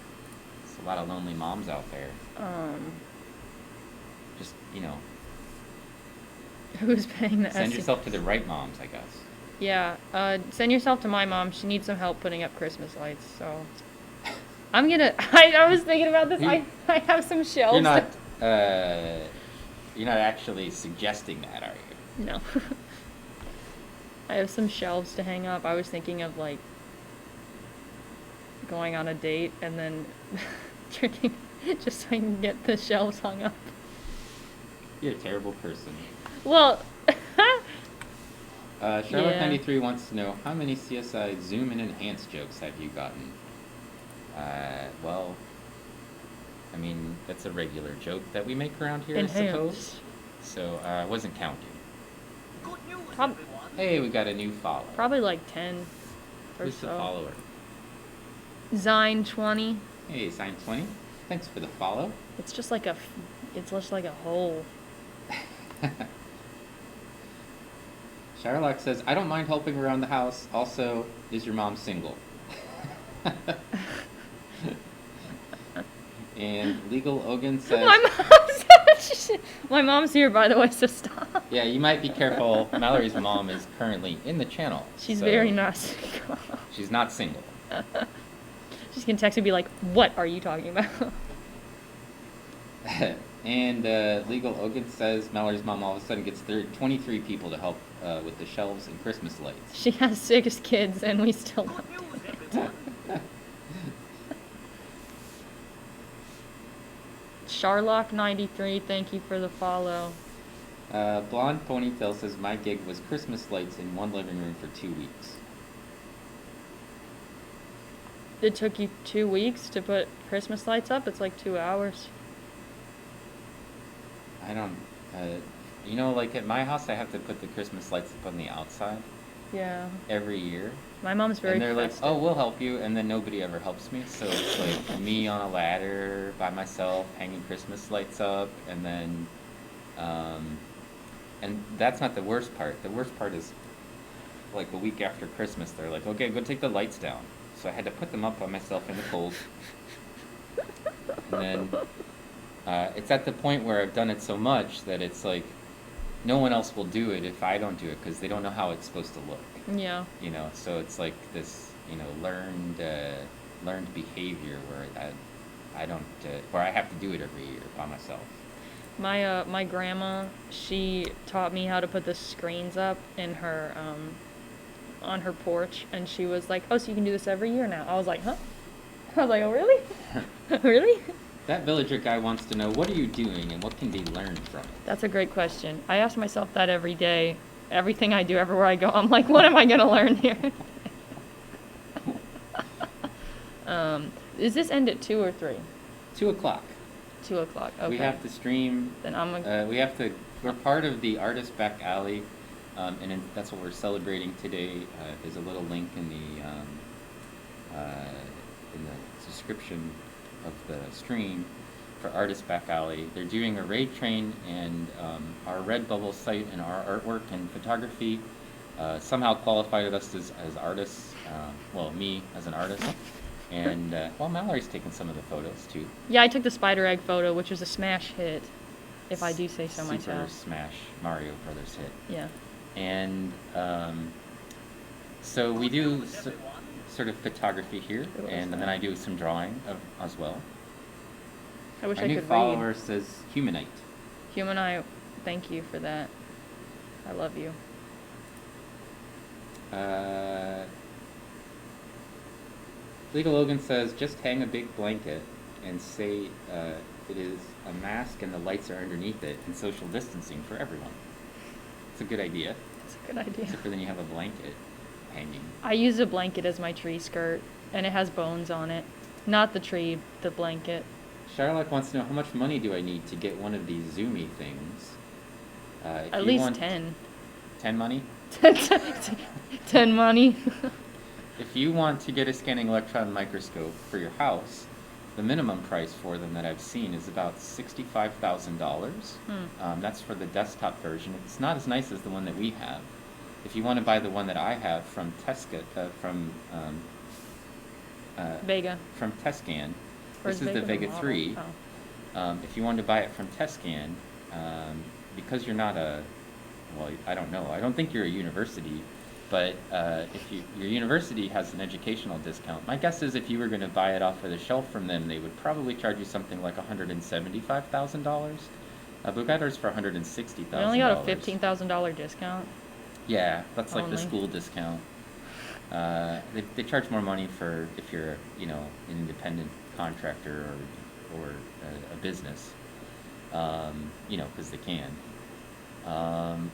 there's a lot of lonely moms out there. Just, you know, who's paying the send SE? yourself to the right moms, I guess. Yeah, send yourself to my mom. She needs some help putting up Christmas lights, so I'm gonna. I was thinking about this. I have some shelves. You're not actually suggesting that, are you? No. I have some shelves to hang up. I was thinking of like going on a date and then drinking just so I can get the shelves hung up. You're a terrible person. Well. Charlotte93 wants to know, how many CSI Zoom and Enhance jokes have you gotten? Well, I mean, that's a regular joke that we make around here, Enhance. I suppose. So, I wasn't counting. Good news, Prob- everyone. Hey, we got a new follower. Probably like 10 or Who's so. the follower? Zine20. Hey, Sign 20. Thanks for the follow. It's just like a hole. Sherlock says, I don't mind helping around the house. Also, is your mom single? And Legal Ogan says... My mom's here, by the way, so stop. Yeah, you might be careful. Mallory's mom is currently in the channel. She's so very not single. She's not single. She's gonna text me and be like, what are you talking about? And Legal Ogan says Mallory's mom all of a sudden gets 23 people to help with the shelves and Christmas lights. She has 6 kids and we still Good don't. news, everyone. Charlock93, thank you for the follow. Blonde Ponytail says my gig was Christmas lights in one living room for 2 weeks. It took you 2 weeks to put Christmas lights up? It's like 2 hours. I don't... you know, like at my house, I have to put the Christmas lights up on the outside Yeah. every year. My mom's very And they're like, festive. oh, we'll help you, and then nobody ever helps me. So it's like me on a ladder by myself, hanging Christmas lights up, and then, and that's not the worst part. The worst part is, like a week after Christmas, they're like, okay, go take the lights down. So I had to put them up by myself in the cold. And then, it's at the point where I've done it so much that it's like, no one else will do it if I don't do it, because they don't know how it's supposed to look. Yeah. You know, so it's like this, you know, learned behavior where I don't, where I have to do it every year by myself. My grandma, she taught me how to put the screens up in her on her porch, and she was like, "Oh, so you can do this every year now?" I was like, "Huh?" I was like, "Oh, really? Really?" That villager guy wants to know, what are you doing and what can be learned from it? That's a great question. I ask myself that every day. Everything I do, everywhere I go, I'm like, what am I going to learn here? Is this end at 2 or 3? 2 o'clock. 2 o'clock, okay. We have to stream. Then I'm We're part of the Artist Back Alley, that's what we're celebrating today. There's a little link in the description of the stream for Artist Back Alley. They're doing a raid train, and our Redbubble site and our artwork and photography somehow qualified us as artists. Well, me as an artist. And, Mallory's taken some of the photos, too. Yeah, I took the spider egg photo, which was a smash hit, if I do say so myself. Super smash Mario Brothers hit. Yeah. And so we do sort of photography here, and then I do some drawing as well. I wish My I new could follower read. says Humanite. Humanite, thank you for that. I love you. Legal Logan says, just hang a big blanket and say it is a mask and the lights are underneath it and social distancing for everyone. It's a good idea. It's a good idea. Except for then you have a blanket hanging. I use a blanket as my tree skirt, and it has bones on it. Not the tree, the blanket. Sherlock wants to know, how much money do I need to get one of these Zoomy things? At least 10. 10 money? 10 money. If you want to get a scanning electron microscope for your house, the minimum price for them that I've seen is about $65,000. That's for the desktop version. It's not as nice as the one that we have. If you want to buy the one that I have from Vega. From Tescan, Or this is the Vega Vega model? 3. Oh. If you want to buy it from Tescan, because you're not I don't know. I don't think you're a university. But if your university has an educational discount, my guess is if you were going to buy it off of the shelf from them, they would probably charge you something like $175,000. But we got ours for $160,000. We only got a $15,000 discount. Yeah, that's like Only. the school discount. They charge more money for if you're an independent contractor or a business, because they can.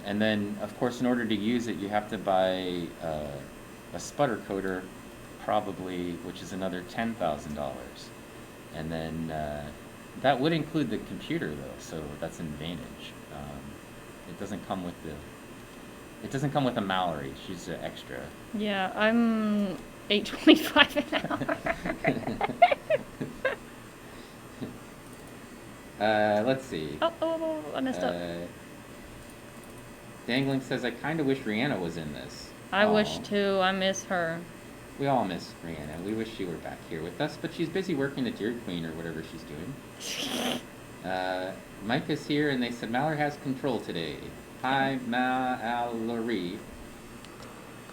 And then, of course, in order to use it, you have to buy a sputter coater, probably, which is another $10,000. And then that would include the computer, though, so that's an advantage. It doesn't come with a Mallory. She's an extra. Yeah, I'm $8.25 an hour. Let's see. Oh, I messed up. Dangling says, I kind of wish Rihanna was in this. I Aw. wish too. I miss her. We all miss Rihanna. We wish she were back here with us, but she's busy working at Dairy Queen or whatever she's doing. Mike is here, and they said Mallory has control today. Hi, Mallory.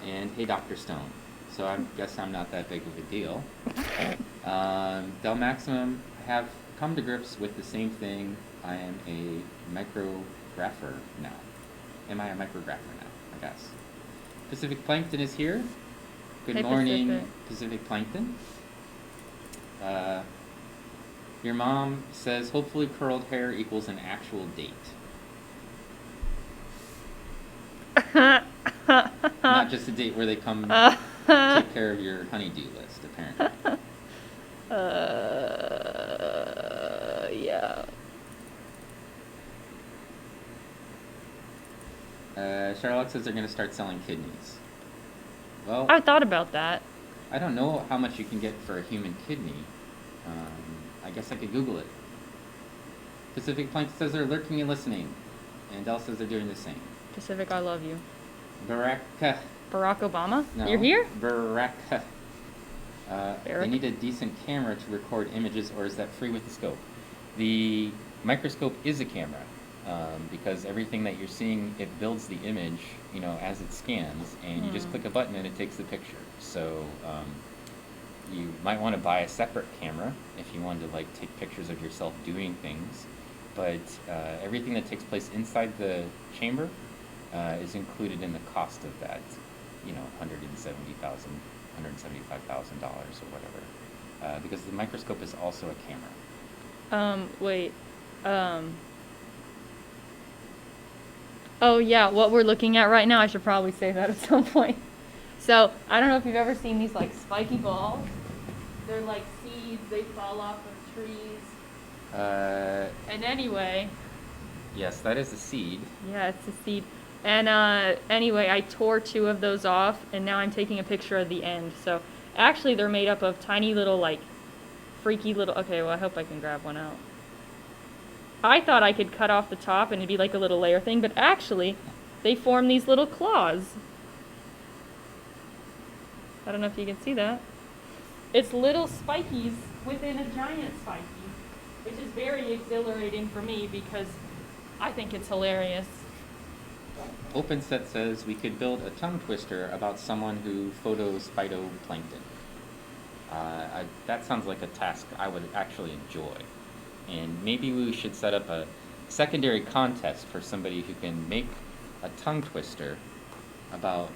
And hey, Dr. Stone. So I guess I'm not that big of a deal. Del Maximum, have come to grips with the same thing. I am a micrographer now. Am I a micrographer now? I guess. Pacific Plankton is here. Good Hey, morning, Pacific Plankton. Your mom says hopefully curled hair equals an actual date. Not just a date where they come take care of your honeydew list, apparently. Yeah. Charlotte says they're going to start selling kidneys. Well, I thought about that. I don't know how much you can get for a human kidney. I guess I could Google it. Pacific Plank says they're lurking and listening. And Del says they're doing the same. Pacific, I love you. Baraka. Barack Obama? No. You're here? Baraka. They Barrack? need a decent camera to record images, or is that free with the scope? The microscope is a camera. Because everything that you're seeing, it builds the image, as it scans, and you just click a button and it takes the picture. So you might want to buy a separate camera if you wanted to take pictures of yourself doing things. But everything that takes place inside the chamber is included in the cost of that, $175,000 or whatever. Because the microscope is also a camera. Wait. Oh yeah, what we're looking at right now, I should probably say that at some point. So, I don't know if you've ever seen these like spiky balls. They're like seeds, they fall off of trees. And anyway, Yes, that is a seed. yeah, it's a seed. And anyway, I tore 2 of those off, and now I'm taking a picture of the end. So, actually, they're made up of tiny little, like, freaky little. Okay, well, I hope I can grab one out. I thought I could cut off the top and it'd be like a little layer thing, but actually, they form these little claws. I don't know if you can see that. It's little spikies within a giant spiky, which is very exhilarating for me because I think it's hilarious. OpenSet says we could build a tongue twister about someone who photos phytoplankton. That sounds like a task I would actually enjoy. And maybe we should set up a secondary contest for somebody who can make a tongue twister about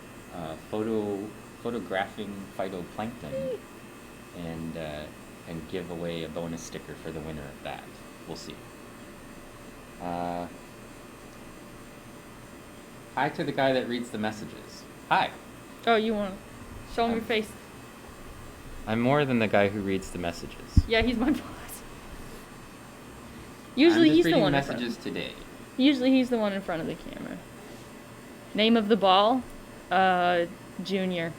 photographing phytoplankton and give away a bonus sticker for the winner of that. We'll see. Hi to the guy that reads the messages. Hi. Oh, you want to show him your face? I'm more than the guy who reads the messages. Yeah, he's my boss. Usually I'm just he's the reading one messages today. Usually he's the one in front of the camera. Name of the ball? Junior.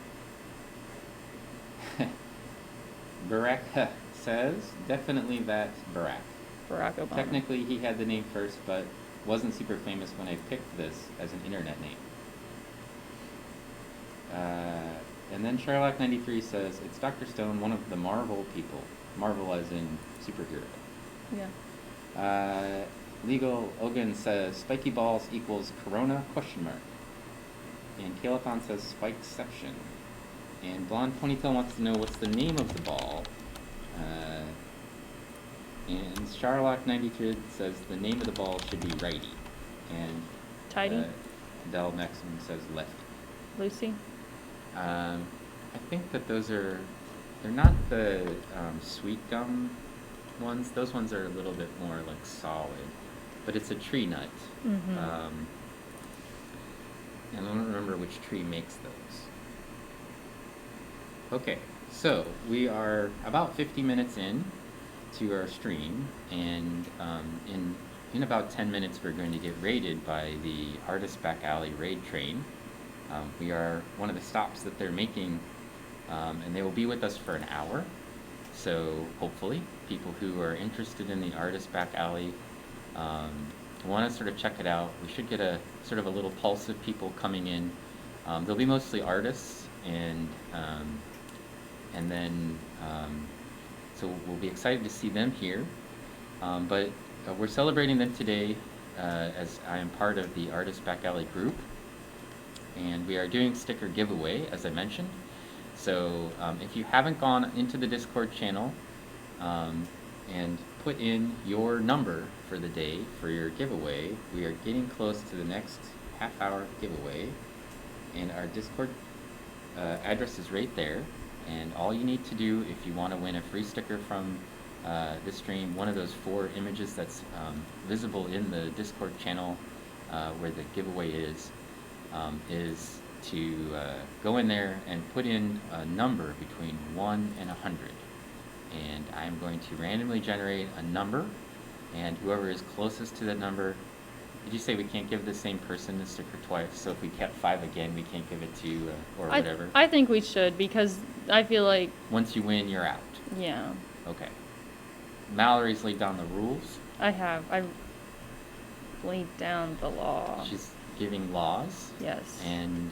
Barack says, definitely that's Barack. Barack Obama. Technically, he had the name first, but wasn't super famous when I picked this as an internet name. And then Sherlock93 says, it's Dr. Stone, one of the Marvel people. Marvel as in superhero. Yeah. Legal Ogan says, spiky balls equals Corona ? And Kalathon says, spikeception. And Blonde Ponytail wants to know what's the name of the ball. And Sharlock93 says the name of the ball should be righty. And Tidy? Del Maxim says lefty. Lucy? I think that they're not the sweet gum ones. Those ones are a little bit more like solid. But it's a tree nut. Mm-hmm. And I don't remember which tree makes those. Okay, so we are about 50 minutes in to our stream, and in about 10 minutes we're going to get raided by the Artist Back Alley raid train. We are one of the stops that they're making, and they will be with us for an hour. So hopefully people who are interested in the Artist Back Alley want to sort of check it out. We should get a sort of a little pulse of people coming in. They'll be mostly artists, and then so we'll be excited to see them here. But we're celebrating them today as I am part of the Artist Back Alley group, and we are doing sticker giveaway, as I mentioned. So if you haven't gone into the Discord channel and put in your number for the day for your giveaway, we are getting close to the next half-hour giveaway, and our Discord address is right there. And all you need to do if you want to win a free sticker from this stream, one of those 4 images that's visible in the Discord channel where the giveaway is to go in there and put in a number between 1 and 100. And I'm going to randomly generate a number, and whoever is closest to that number. Did you say we can't give the same person the sticker twice? So if we kept 5 again, we can't give it to or whatever? I think we should, because I feel like... Once you win, you're out. Yeah. Okay. Mallory's laid down the rules. I've laid down the law. She's giving laws. Yes. And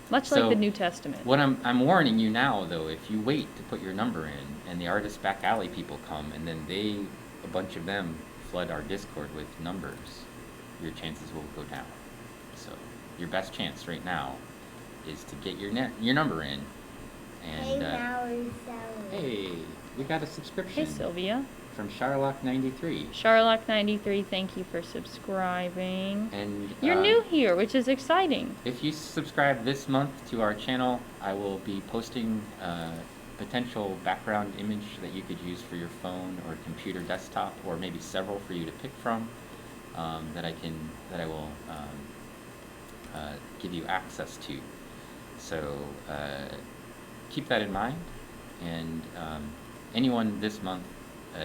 much so like the New Testament. what I'm warning you now, though, if you wait to put your number in, and the Artist Back Alley people come, and then a bunch of them flood our Discord with numbers, your chances will go down. So your best chance right now is to get your number in. And hey, we got a subscription. Hey, Sylvia. From Sharlock93. Sharlock93, thank you for subscribing. And you're new here, which is exciting. If you subscribe this month to our channel, I will be posting potential background image that you could use for your phone or computer desktop, or maybe several for you to pick from, that I will give you access to. So keep that in mind, and anyone this month,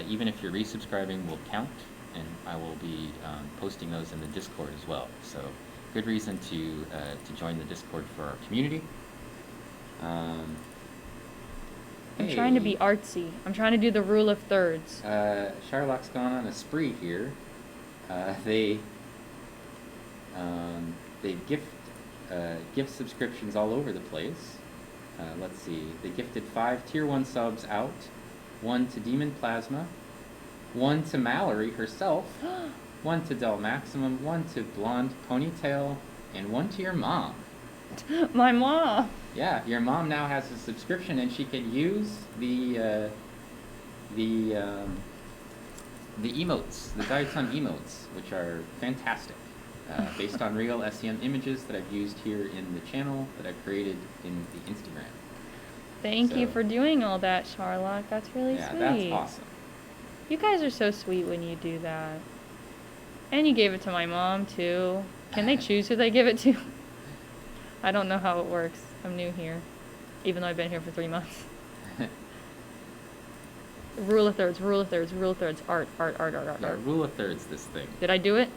even if you're resubscribing, will count, and I will be posting those in the Discord as well. So good reason to join the Discord for our community. I'm trying to be artsy. I'm trying to do the rule of thirds. Charlock's gone on a spree here. They gift subscriptions all over the place. Let's see. They gifted 5 Tier 1 subs out. 1 to Demon Plasma. 1 to Mallory herself. 1 to Del Maximum. 1 to Blonde Ponytail. And 1 to your mom. My mom. Yeah, your mom now has a subscription, and she can use the emotes, the Diatom emotes, which are fantastic, based on real SEM images that I've used here in the channel that I've created in the Instagram. Thank you for doing all that, Charlotte. That's really sweet. Yeah, that's awesome. You guys are so sweet when you do that. And you gave it to my mom, too. Can they choose who they give it to? I don't know how it works. I'm new here, even though I've been here for 3 months. Rule of thirds, rule of thirds, rule of thirds. Art. Yeah, rule of thirds, this thing. Did I do it?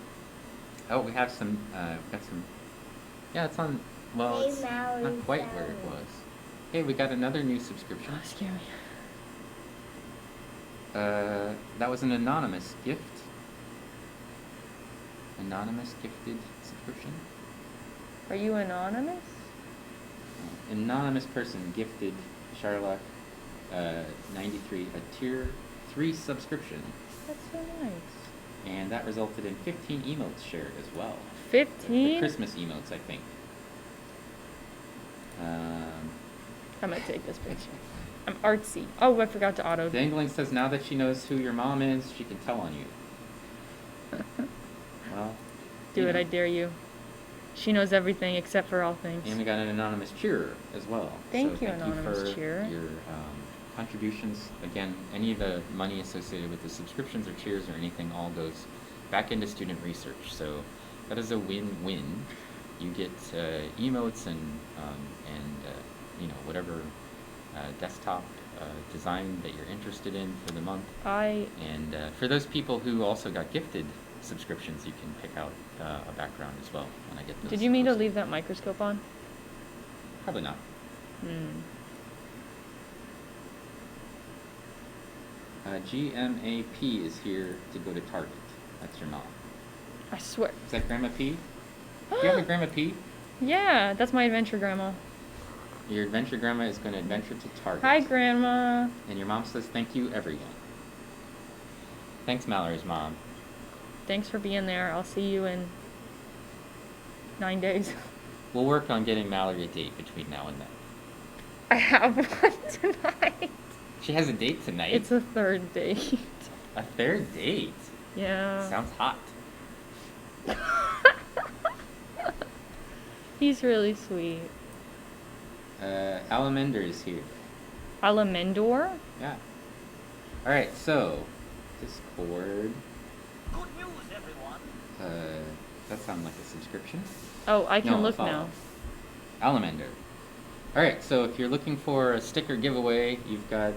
Oh, we have some, yeah, it's on, well, Hey, it's Mallory, not quite where it was. Hey, we got another new subscription. Oh, scary. That was an anonymous gift. Anonymous gifted subscription. Are you anonymous? Anonymous person gifted Charlotte 93 a tier 3 subscription, That's so nice. and that resulted in 15 emotes shared as well. The 15? Christmas emotes, I think. I'm gonna take this picture. I'm artsy. Oh, I forgot to auto. Dangling says now that she knows who your mom is, she can tell on you. Well, Do you it, know. I dare you. She knows everything except for all things. And we got an anonymous cheerer as well. Thank you, Thank anonymous you for cheerer. your contributions. Again, any of the money associated with the subscriptions or cheers or anything all goes back into student research. So that is a win-win. You get emotes and you know, whatever desktop design that you're interested in for the month. And for those people who also got gifted subscriptions, you can pick out a background as well when I get those. Did you mean to posted. leave that microscope on? Probably not. GMAP is here to go to Target. That's your mom. I swear. Is that Grandma P? Do you have a Grandma P? Yeah, that's my adventure grandma. Your adventure grandma is going to adventure to Target. Hi, Grandma. And your mom says, thank you, everyone. Thanks, Mallory's mom. Thanks for being there. I'll see you in 9 days. We'll work on getting Mallory a date between now and then. I have one tonight. She has a date tonight? It's a third date. A third date? Yeah. Sounds hot. He's really sweet. Alamender is here. Alamendor? Yeah. Alright, so, Discord. Good news, everyone. That sounds like a subscription. Oh, I can No, look follow. now. Alamender. Alright, so if you're looking for a sticker giveaway, you've got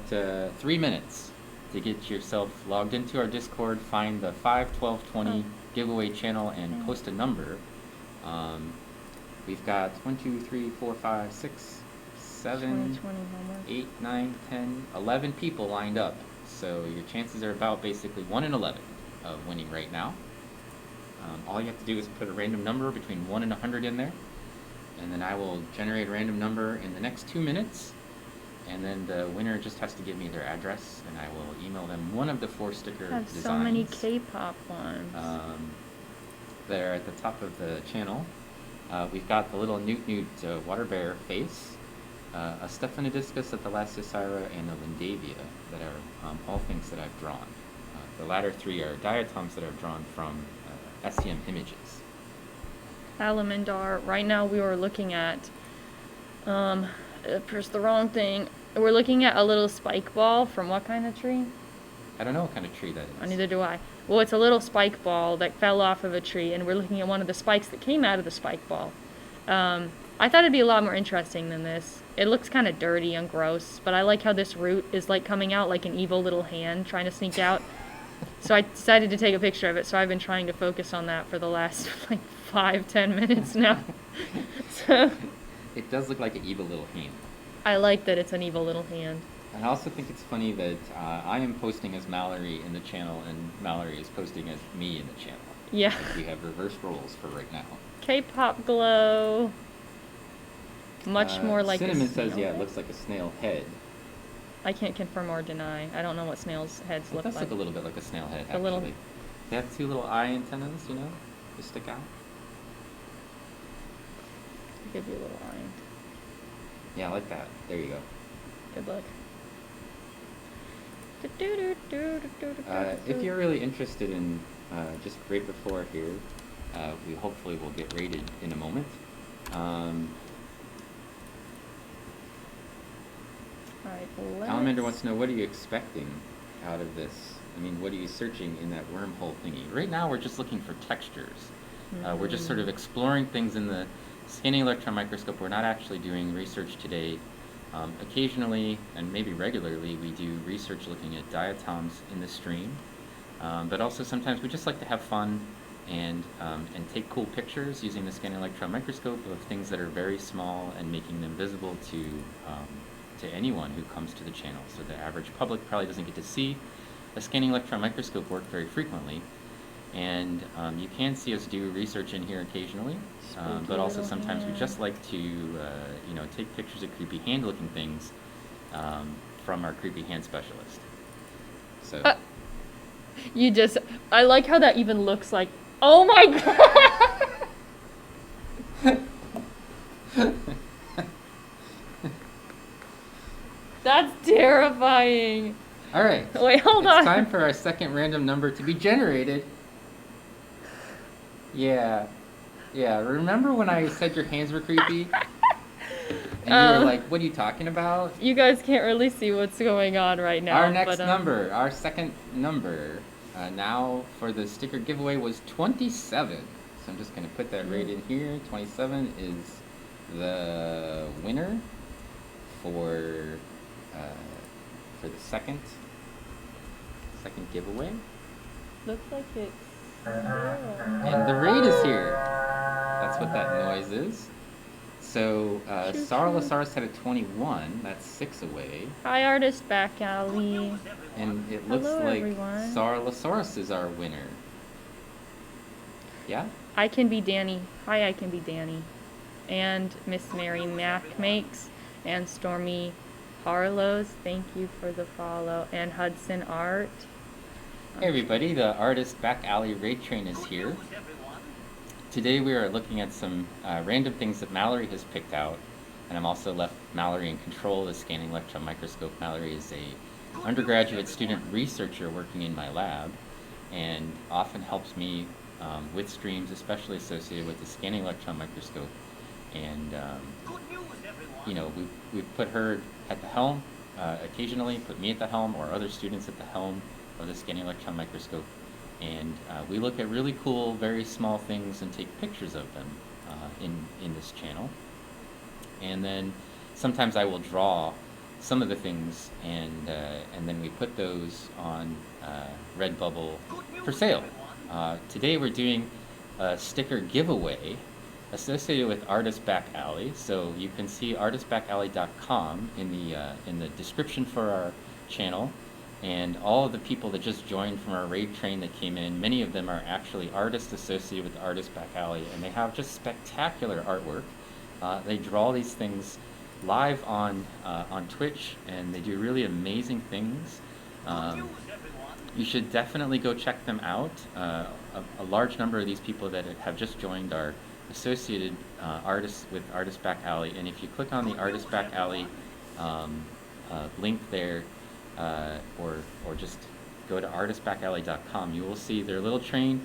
3 minutes to get yourself logged into our Discord, find the 51220 giveaway channel, and post a number. We've got 1, 2, 3, 4, 5, 6, 7, 2020 homework. 8, 9, 10, 11 people lined up. So your chances are about basically 1 in 11 of winning right now. All you have to do is put a random number between 1 and 100 in there, and then I will generate a random number in the next 2 minutes, and then the winner just has to give me their address, and I will email them one of the 4 sticker I have designs. so many K-pop ones. That are at the top of the channel. We've got the little Newt water bear face, a Stephanodiscus at the Lasiosira, and a Lindavia that are all things that I've drawn. The latter 3 are diatoms that I've drawn from SEM images. Alamendar. Right now we were looking at, press the wrong thing. We're looking at a little spike ball from what kind of tree? I don't know what kind of tree that is. Neither do I. Well, it's a little spike ball that fell off of a tree, and we're looking at one of the spikes that came out of the spike ball. I thought it'd be a lot more interesting than this. It looks kind of dirty and gross, but I like how this root is like coming out like an evil little hand trying to sneak out. So I decided to take a picture of it, so I've been trying to focus on that for the last like 5-10 minutes now. So It does look like an evil little hand. I like that it's an evil little hand. And I also think it's funny that I am posting as Mallory in the channel, and Mallory is posting as me in the channel. Yeah. Like we have reversed roles for right now. K-pop glow. Much more like Cinnamon a says, snail yeah, it head? looks like a snail head. I can't confirm or deny. I don't know what snails' heads It look does like. look a little bit like a snail head, A actually. little- They have two little eye antennas, you know, that stick out. I'll give you a little eye. Yeah, I like that. There you go. Good luck. If you're really interested in just right before here, we hopefully will get rated in a moment. Alright, Alamander wants to know, what are you expecting out of this? I mean, what are you searching in that wormhole thingy? Right now, we're just looking for textures. We're just sort of exploring things in the scanning electron microscope. We're not actually doing research today. Occasionally, and maybe regularly, we do research looking at diatoms in the stream. But also sometimes we just like to have fun and take cool pictures using the scanning electron microscope of things that are very small and making them visible to anyone who comes to the channel. So the average public probably doesn't get to see a scanning electron microscope work very frequently. And you can see us do research in here occasionally, but also sometimes we just like to, you know, take pictures of creepy hand-looking things from our creepy hand specialist. So. You just, I like how that even looks like, oh my god! That's terrifying. All right. Wait, hold on. It's time for our second random number to be generated. Yeah. Yeah. Remember when I said your hands were creepy? And you were like, what are you talking about? You guys can't really see what's going on right now. Our next but, number, our second number, now for the sticker giveaway was 27. So I'm just going to put that right in here. 27 is the winner for the second giveaway. Looks like it's And the raid is here. That's what that noise is. So Sarlosaurus had a 21. That's 6 away. Hi, Artist Back Alley. And it looks Hello, like everyone. Sarlosaurus is our winner. Yeah? I can be Danny. Hi, I can be Danny. And Miss Mary Mac makes. And Stormy Harlows, thank you for the follow. And Hudson Art. Hey everybody, the Artist Back Alley raid train is here. Today we are looking at some random things that Mallory has picked out. And I'm also left Mallory in control of the scanning electron microscope. Mallory is a undergraduate student researcher working in my lab and often helps me with streams, especially associated with the scanning electron microscope. And you know, we've put her at the helm occasionally, put me at the helm, or other students at the helm of the scanning electron microscope. And we look at really cool, very small things and take pictures of them in this channel. And then sometimes I will draw some of the things, and then we put those on Redbubble for sale. Today we're doing a sticker giveaway associated with Artist Back Alley. So you can see artistbackalley.com in the description for our channel. And all of the people that just joined from our raid train that came in, many of them are actually artists associated with Artist Back Alley, and they have just spectacular artwork. They draw these things live on Twitch, and they do really amazing things. You should definitely go check them out. A large number of these people that have just joined are associated artists with Artist Back Alley, and if you click on the Artist Back Alley link there, or just go to artistbackalley.com, you will see their little train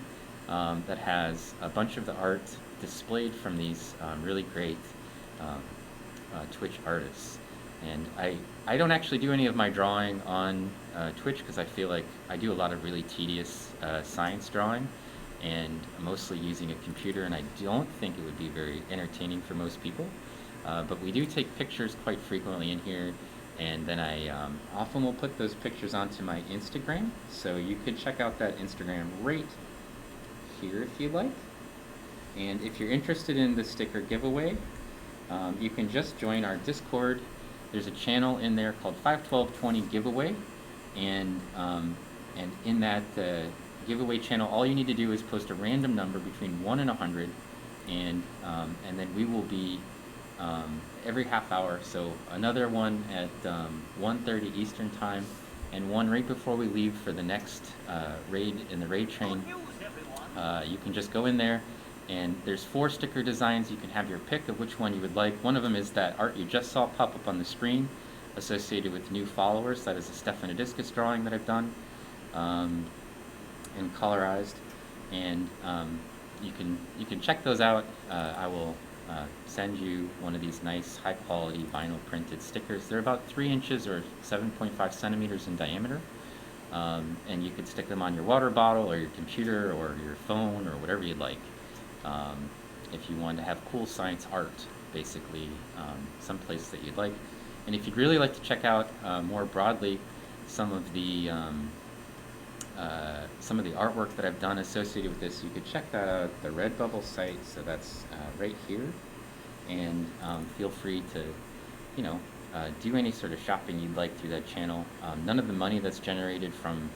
that has a bunch of the art displayed from these really great Twitch artists. And I don't actually do any of my drawing on Twitch because I feel like I do a lot of really tedious science drawing, and mostly using a computer, and I don't think it would be very entertaining for most people. But we do take pictures quite frequently in here, and then I often will put those pictures onto my Instagram, so you could check out that Instagram right here if you like. And if you're interested in the sticker giveaway, you can just join our Discord. There's a channel in there called 51220 Giveaway, and in that giveaway channel, all you need to do is post a random number between 1 and 100, and then we will be every half hour. So another one at 1:30 Eastern time, and one right before we leave for the next raid in the raid train. Good news, everyone. You can just go in there, and there's 4 sticker designs. You can have your pick of which one you would like. One of them is that art you just saw pop up on the screen, associated with new followers. That is a Stephanodiscus drawing that I've done and colorized, and you can check those out. I will send you one of these nice high quality vinyl printed stickers. They're about 3 inches or 7.5 centimeters in diameter, and you could stick them on your water bottle or your computer or your phone or whatever you'd like. If you want to have cool science art, basically, someplace that you'd like. And if you'd really like to check out more broadly some of the artwork that I've done associated with this, you could check that out at the Redbubble site. So that's right here, and feel free to, do any sort of shopping you'd like through that channel. None of the money that's generated from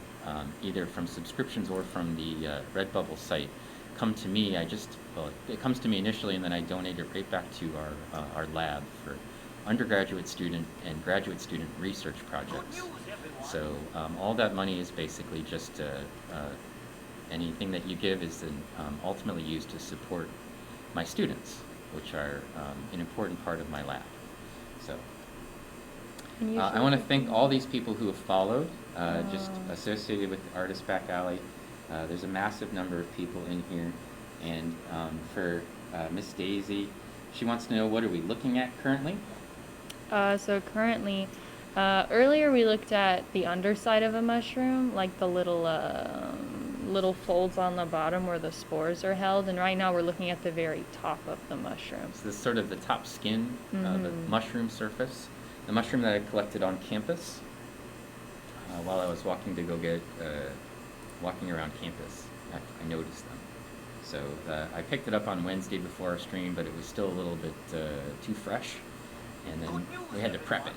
either from subscriptions or from the Redbubble site come to me. It comes to me initially, and then I donate it right back to our lab for undergraduate student and graduate student research projects. Good news, everyone. So all that money is basically just anything that you give is then ultimately used to support my students, which are an important part of my lab. So I want to thank all these people who have followed, just associated with the Artist Back Alley. There's a massive number of people in here, and for Miss Daisy, she wants to know, what are we looking at currently? So currently, earlier we looked at the underside of a mushroom, like the little folds on the bottom where the spores are held, and right now we're looking at the very top of the mushroom. So this is sort of the top skin, the mushroom surface. The mushroom that I collected on campus while I was walking around campus. I noticed them. So I picked it up on Wednesday before our stream, but it was still a little bit too fresh, and then we had to prep it.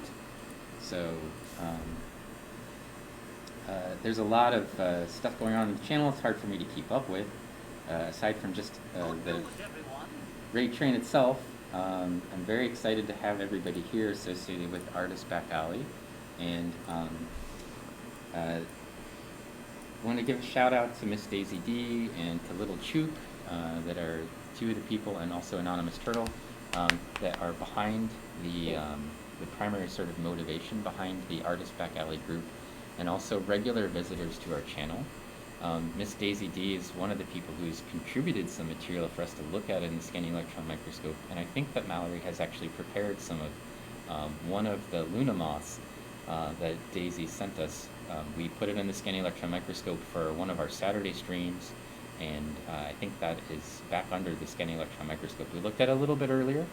So there's a lot of stuff going on in the channel. It's hard for me to keep up with, aside from just the raid train itself. I'm very excited to have everybody here associated with Artist Back Alley, and I want to give a shout out to Miss Daisy D and to Little Choop, that are 2 of the people, and also Anonymous Turtle, that are behind the primary sort of motivation behind the Artist Back Alley group, and also regular visitors to our channel. Miss Daisy D is one of the people who's contributed some material for us to look at in the Scanning Electron Microscope, and I think that Mallory has actually prepared some of one of the Luna moths that Daisy sent us. We put it in the Scanning Electron Microscope for one of our Saturday streams, and I think that is back under the Scanning Electron Microscope. We looked at it a little bit earlier,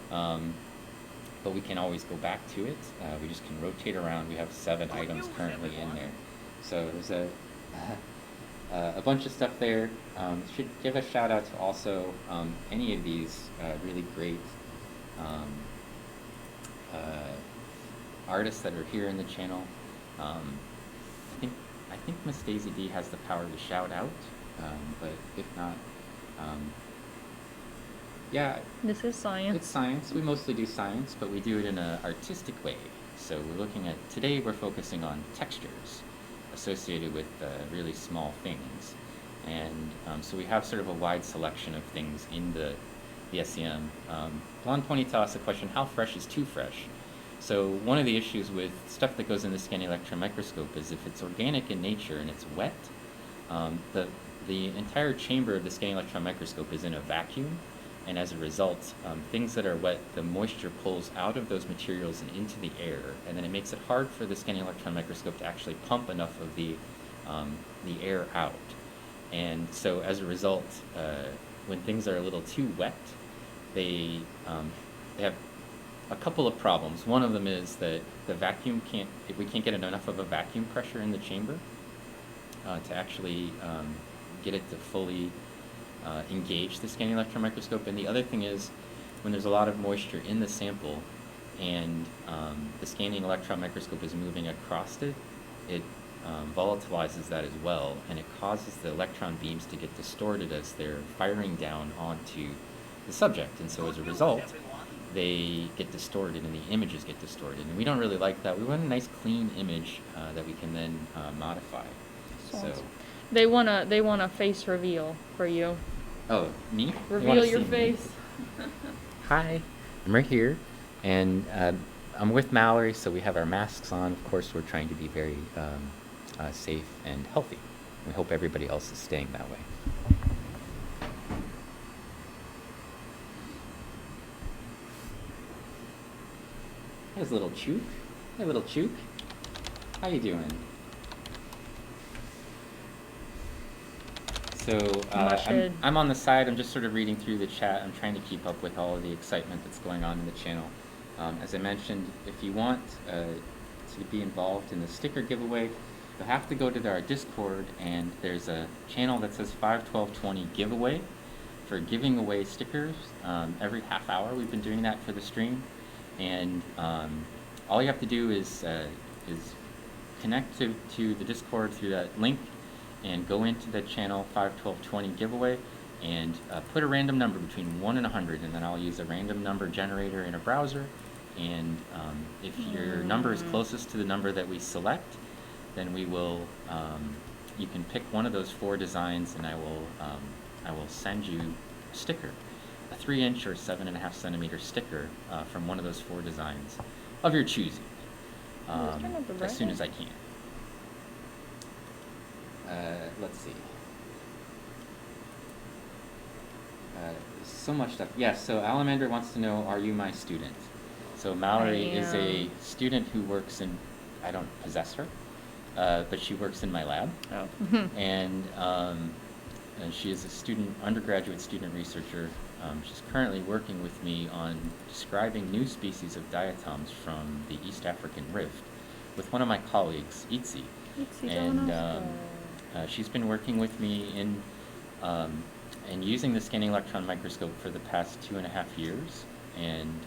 but we can always go back to it. We just can rotate around. We have 7 items currently in there. So there's a bunch of stuff there. Should give a shout out to also any of these really great artists that are here in the channel. I think Miss Daisy D has the power to shout out, but if not, yeah. This is science. It's science. We mostly do science, but we do it in an artistic way. So we're looking at, today we're focusing on textures associated with really small things. And so we have sort of a wide selection of things in the SEM. Blonde Ponytail asked the question, how fresh is too fresh? So one of the issues with stuff that goes in the Scanning Electron Microscope is if it's organic in nature and it's wet, the entire chamber of the Scanning Electron Microscope is in a vacuum. And as a result, things that are wet, the moisture pulls out of those materials and into the air, and then it makes it hard for the scanning electron microscope to actually pump enough of the air out. And so as a result, when things are a little too wet, they have a couple of problems. One of them is that the vacuum if we can't get enough of a vacuum pressure in the chamber to actually get it to fully engage the scanning electron microscope. And the other thing is, when there's a lot of moisture in the sample and the scanning electron microscope is moving across it, it volatilizes that as well, and it causes the electron beams to get distorted as they're firing down onto the subject. And so as a result, they get distorted and the images get distorted. And we don't really like that. We want a nice clean image that we can then modify. So they want a face reveal for you. Oh, me? Reveal your face. Hi, I'm right here, and I'm with Mallory, so we have our masks on. Of course, we're trying to be very safe and healthy. We hope everybody else is staying that way. There's a little Chook. Hey, little Chook. How you doing? So I'm on the side. I'm just sort of reading through the chat. I'm trying to keep up with all of the excitement that's going on in the channel. As I mentioned, if you want to be involved in the sticker giveaway, you'll have to go to our Discord, and there's a channel that says 51220 giveaway for giving away stickers every half hour. We've been doing that for the stream, and all you have to do is connect to the Discord through that link and go into the channel 51220 giveaway and put a random number between 1 and 100, and then I'll use a random number generator in a browser, and if your number is closest to the number that we select, then we will you can pick one of those 4 designs, and I will send you a sticker, a 3-inch or 7.5 centimeter sticker from one of those 4 designs of your choosing, as soon as I can. Let's see. So much stuff. Yes, so Alamander wants to know, are you my student? So Mallory is a student who works in, I don't possess her, but she works in my lab. Oh. And she is a student, undergraduate student researcher. She's currently working with me on describing new species of diatoms from the East African Rift with one of my colleagues, Itzi. And she's been working with me in using the scanning electron microscope for the past 2.5 years, and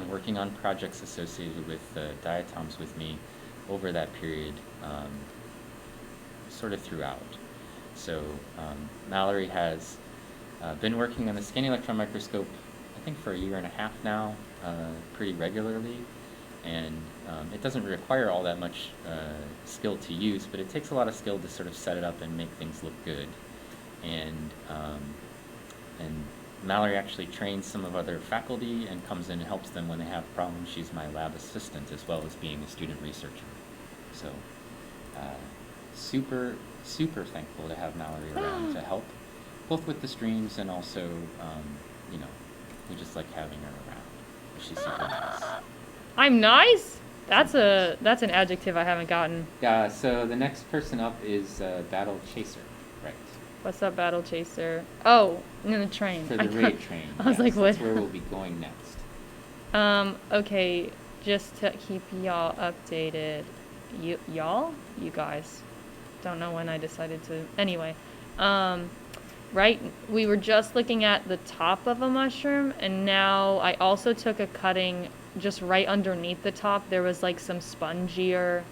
working on projects associated with diatoms with me over that period, sort of throughout. So Mallory has been working on the scanning electron microscope, I think, for 1.5 years now, pretty regularly. And it doesn't require all that much skill to use, but it takes a lot of skill to sort of set it up and make things look good. And Mallory actually trains some of other faculty and comes in and helps them when they have problems. She's my lab assistant as well as being a student researcher. So super, super thankful to have Mallory around to help, both with the streams and also, we just like having her around. She's super nice. I'm nice? That's an adjective I haven't gotten. Yeah, so the next person up is Battle Chaser, right? What's up, Battle Chaser? Oh, in the train. For the raid train. I was like, what? That's where we'll be going next. Okay, just to keep y'all updated. You guys. Don't know when I decided to. Anyway, right, we were just looking at the top of a mushroom, and now I also took a cutting just right underneath the top. There was like some spongier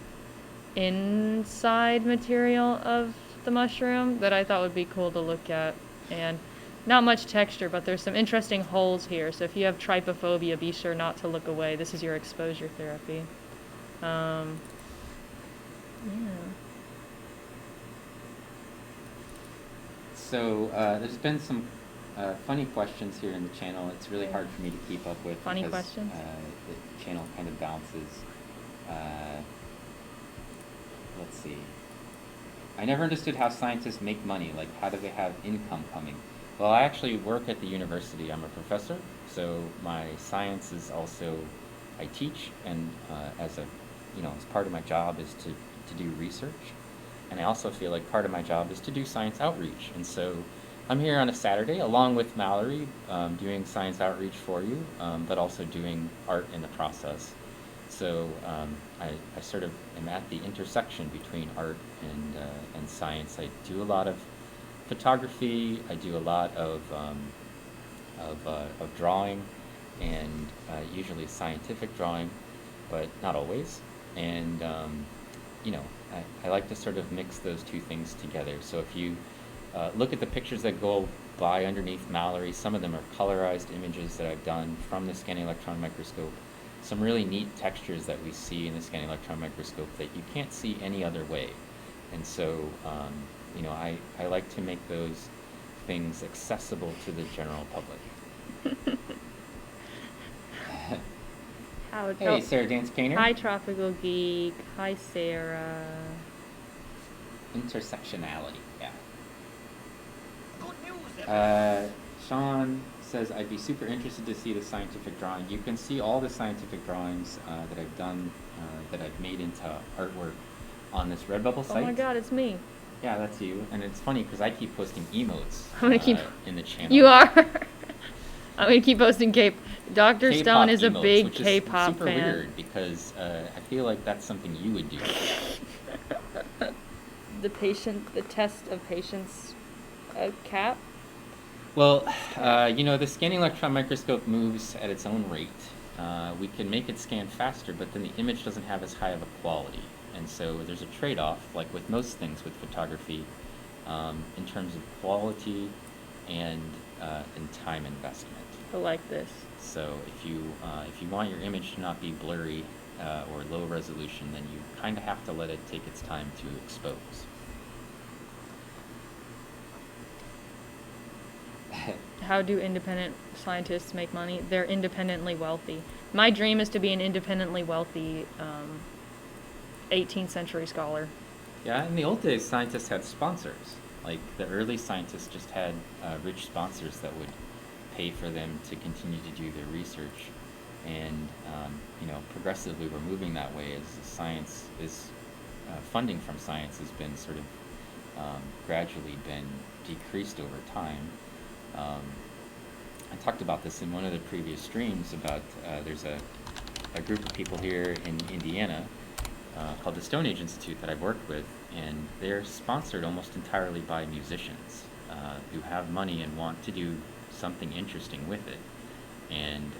inside material of the mushroom that I thought would be cool to look at, and not much texture, but there's some interesting holes here, so if you have trypophobia, be sure not to look away. This is your exposure therapy. Yeah. So there's been some funny questions here in the channel. It's really hard for me to keep up with. Funny because, questions? the channel kind of bounces. Let's see. I never understood how scientists make money. Like, how do they have income coming? Well, I actually work at the university. I'm a professor, so my science is also, I teach, and as a, as part of my job is to do research. And I also feel like part of my job is to do science outreach. And so I'm here on a Saturday along with Mallory, doing science outreach for you, but also doing art in the process. So I sort of am at the intersection between art and science. I do a lot of photography. I do a lot of drawing, and usually scientific drawing, but not always. And I like to sort of mix those two things together. So if you look at the pictures that go by underneath Mallory, some of them are colorized images that I've done from the Scanning Electron Microscope. Some really neat textures that we see in the Scanning Electron Microscope that you can't see any other way. And so, I like to make those things accessible to the general public. Hey, Sarah Dance Painter. Hi, Tropical Geek. Hi, Sarah. Intersectionality, yeah. Good news, Sean says, I'd be super interested to see the scientific drawing. You can see all the scientific drawings that I've done, that I've made into artwork on this Redbubble site. Oh my god, it's me. Yeah, that's you. And it's funny because I keep posting emotes I'm gonna keep in the channel. You are. I'm gonna keep posting Dr. K-pop Stone is a emotes, big which is K-pop super fan. weird because I feel like that's something you would do. The test of patience cap. Well, the scanning electron microscope moves at its own rate. We can make it scan faster, but then the image doesn't have as high of a quality. And so there's a trade-off, like with most things with photography, in terms of quality and time investment. I like this. So if you want your image to not be blurry or low resolution, then you kind of have to let it take its time to expose. How do independent scientists make money? They're independently wealthy. My dream is to be an independently wealthy 18th century scholar. Yeah, in the old days, scientists had sponsors. Like the early scientists just had rich sponsors that would pay for them to continue to do their research. And, progressively we're moving that way as science is, funding from science has been sort of gradually been decreased over time. I talked about this in one of the previous streams about there's a group of people here in Indiana called the Stone Age Institute that I've worked with, and they're sponsored almost entirely by musicians who have money and want to do something interesting with it, and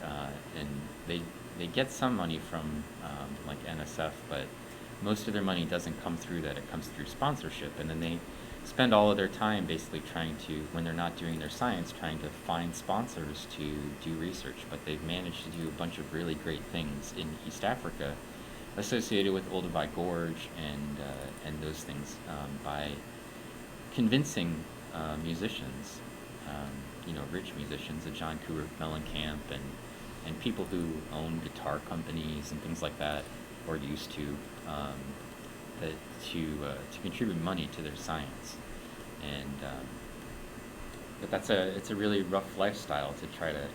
they get some money from like NSF, but most of their money doesn't come through that. It comes through sponsorship, and then they spend all of their time basically trying to, when they're not doing their science, trying to find sponsors to do research. But they've managed to do a bunch of really great things in East Africa associated with Olduvai Gorge and those things by convincing musicians, rich musicians, John Cougar Mellencamp and people who own guitar companies and things like that, or used to, to contribute money to their science. And but it's a really rough lifestyle to try to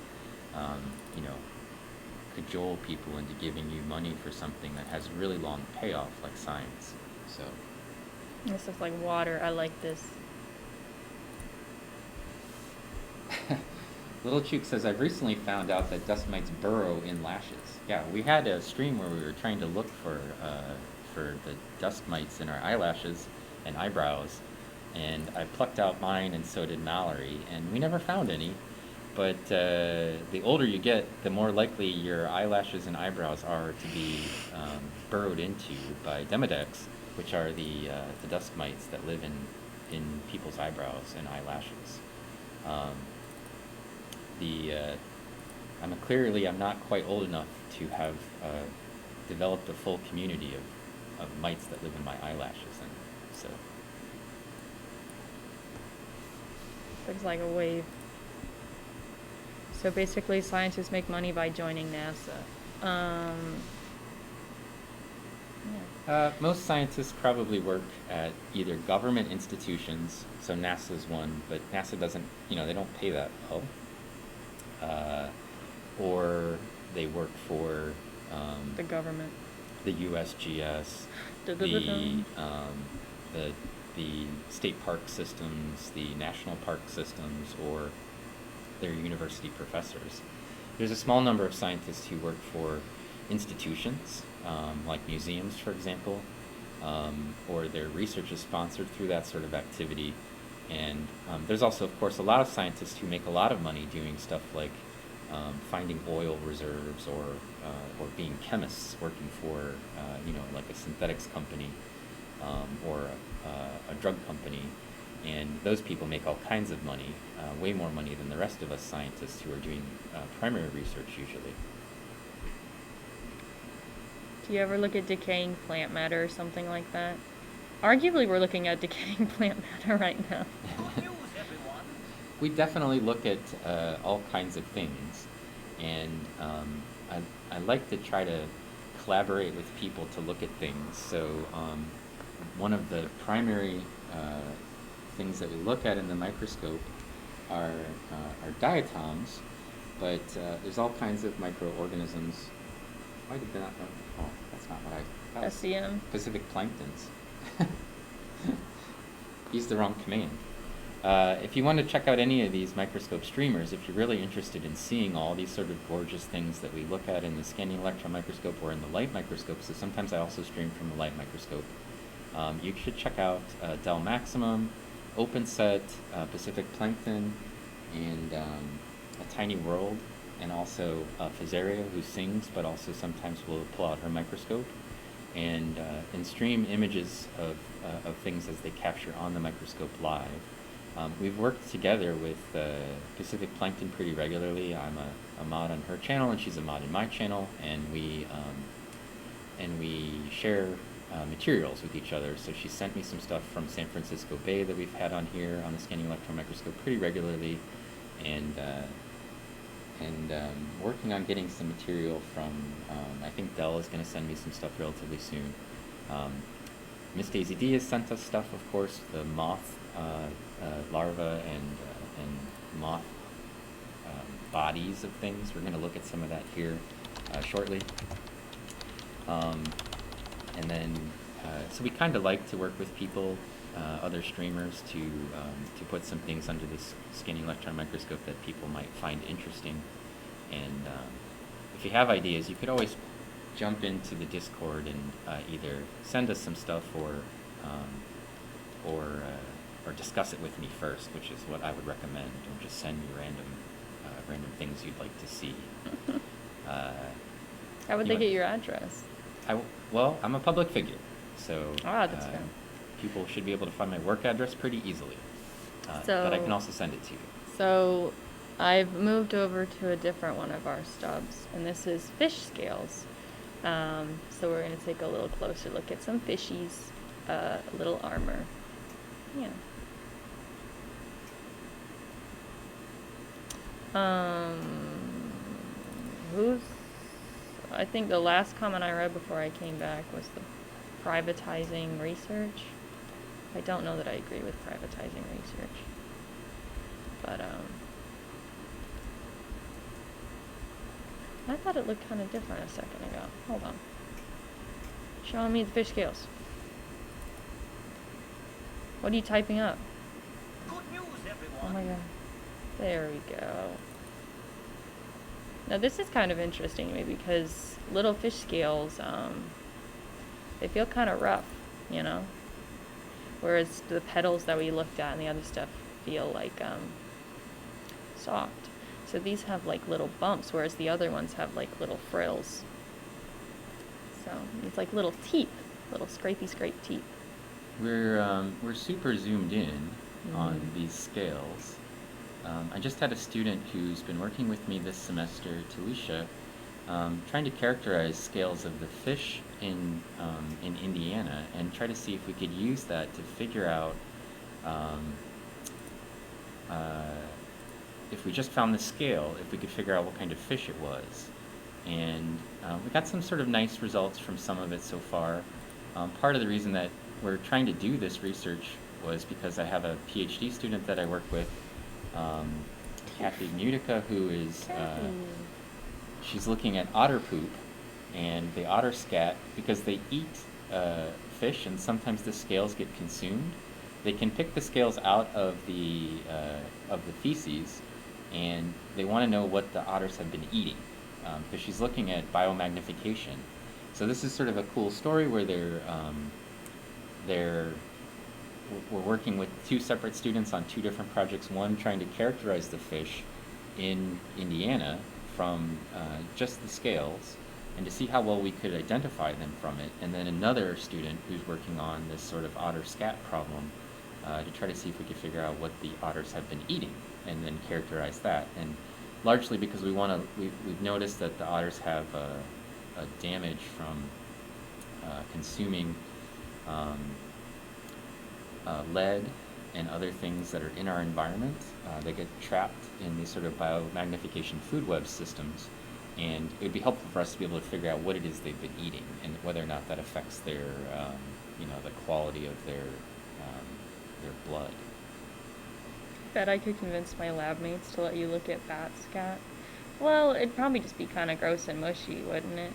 cajole people into giving you money for something that has a really long payoff like science. So This looks like water. I like this. Little Chook says, I've recently found out that dust mites burrow in lashes. Yeah, we had a stream where we were trying to look for the dust mites in our eyelashes and eyebrows, and I plucked out mine and so did Mallory, and we never found any. But the older you get, the more likely your eyelashes and eyebrows are to be burrowed into by demodex, which are the dust mites that live in people's eyebrows and eyelashes. I'm not quite old enough to have developed a full community of mites that live in my eyelashes, and so. Looks like a wave. So basically, scientists make money by joining NASA. Most scientists probably work at either government institutions, so NASA's one, but NASA doesn't, they don't pay that well. Or they work for The government. the USGS, Dun-dun-dun-dun. the state park systems, the national park systems, or their university professors. There's a small number of scientists who work for institutions, like museums, for example, or their research is sponsored through that sort of activity. And there's also, of course, a lot of scientists who make a lot of money doing stuff like finding oil reserves, or being chemists working for, like a synthetics company, or a drug company. And those people make all kinds of money, way more money than the rest of us scientists who are doing primary research usually. Do you ever look at decaying plant matter or something like that? Arguably, we're looking at decaying plant matter right now. Good news, everyone. We definitely look at all kinds of things, and I like to try to collaborate with people to look at things. So one of the primary things that we look at in the microscope are diatoms, but there's all kinds of microorganisms. Why did that? Oh, that's not what I thought. SEM. Pacific planktons. Used the wrong command. If you want to check out any of these microscope streamers, if you're really interested in seeing all these sort of gorgeous things that we look at in the scanning electron microscope or in the light microscope, so sometimes I also stream from the light microscope, you should check out Del Maximum, OpenSet, Pacific Plankton, and A Tiny World, and also Fazaria, who sings but also sometimes will pull out her microscope and stream images of things as they capture on the microscope live. We've worked together with Pacific Plankton pretty regularly. I'm a mod on her channel, and she's a mod in my channel, and we share materials with each other. So she sent me some stuff from San Francisco Bay that we've had on here on the Scanning Electron Microscope pretty regularly, and working on getting some material from, I think Dell is going to send me some stuff relatively soon. Miss Daisy D has sent us stuff, of course, the moth larvae and moth bodies of things. We're going to look at some of that here shortly. And then, so we kind of like to work with people, other streamers, to put some things under this scanning electron microscope that people might find interesting. And if you have ideas, you could always jump into the Discord and either send us some stuff or discuss it with me first, which is what I would recommend. Don't just send me random things you'd like to see. How would they get your address? Well, I'm a public figure, so That's fair. people should be able to find my work address pretty easily. So- but I can also send it to you. So, I've moved over to a different one of our stubs, and this is fish scales. So we're going to take a little closer look at some fishies, a little armor. Yeah. I think the last comment I read before I came back was the privatizing research. I don't know that I agree with privatizing research. But, I thought it looked kind of different a second ago. Hold on. Showing me the fish scales. What are you typing up? Good news, everyone. Oh my god. There we go. Now this is kind of interesting to me because little fish scales, they feel kind of rough, you know? Whereas the petals that we looked at and the other stuff feel like soft. So these have like little bumps, whereas the other ones have like little frills. So it's like little teeth, little scrapey teeth. We're super zoomed in on these scales. I just had a student who's been working with me this semester, Talisha, trying to characterize scales of the fish in Indiana and try to see if we could use that to figure out if we just found the scale, if we could figure out what kind of fish it was. And we got some sort of nice results from some of it so far. Part of the reason that we're trying to do this research was because I have a PhD student that I work with, Kathy Mutica, who is she's looking at otter poop and the otter scat, because they eat fish and sometimes the scales get consumed. They can pick the scales out of the feces, and they want to know what the otters have been eating, because she's looking at biomagnification. So this is sort of a cool story where we're working with two separate students on two different projects. One trying to characterize the fish in Indiana from just the scales, and to see how well we could identify them from it. And then another student who's working on this sort of otter scat problem to try to see if we could figure out what the otters have been eating, and then characterize that. And largely because we've noticed that the otters have a damage from consuming lead and other things that are in our environment. They get trapped in these sort of biomagnification food web systems, and it would be helpful for us to be able to figure out what it is they've been eating and whether or not that affects their, the quality of their blood. Bet I could convince my lab mates to let you look at bat scat. Well, it'd probably just be kind of gross and mushy, wouldn't it?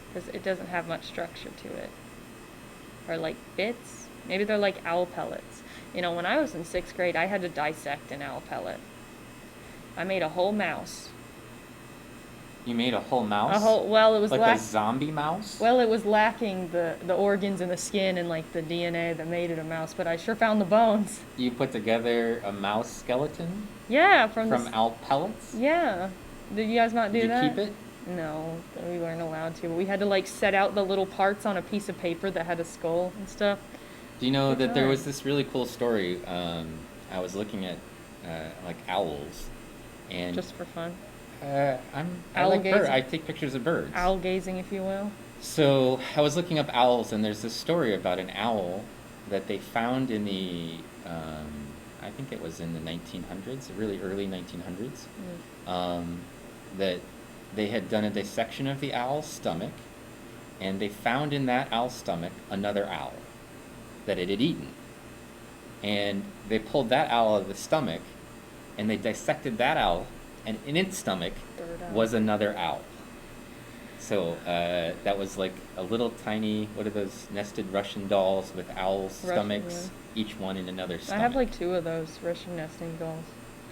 Because it doesn't have much structure to it. Or like bits. Maybe they're like owl pellets. You know, when I was in 6th grade, I had to dissect an owl pellet. I made a whole mouse. You made a whole mouse? Well, it was like a zombie mouse? Well, it was lacking the organs and the skin and like the DNA that made it a mouse, but I sure found the bones. You put together a mouse skeleton? Yeah, from owl pellets? Yeah. Did you guys not do that? Did you keep it? No, we weren't allowed to. But we had to like set out the little parts on a piece of paper that had a skull and stuff. Do you know that there was this really cool story? I was looking at like owls, and just for fun. I like birds. I take pictures of birds. Owl gazing, if you will. So I was looking up owls, and there's this story about an owl that they found in the, I think it was in the 1900s, really early 1900s, that they had done a dissection of the owl's stomach, and they found in that owl's stomach another owl that it had eaten. And they pulled that owl out of the stomach, and they dissected that owl, and in its stomach was another owl. So that was like a little tiny, what are those nested Russian dolls with owl stomachs, each one in another stomach? I have like 2 of those Russian nesting dolls.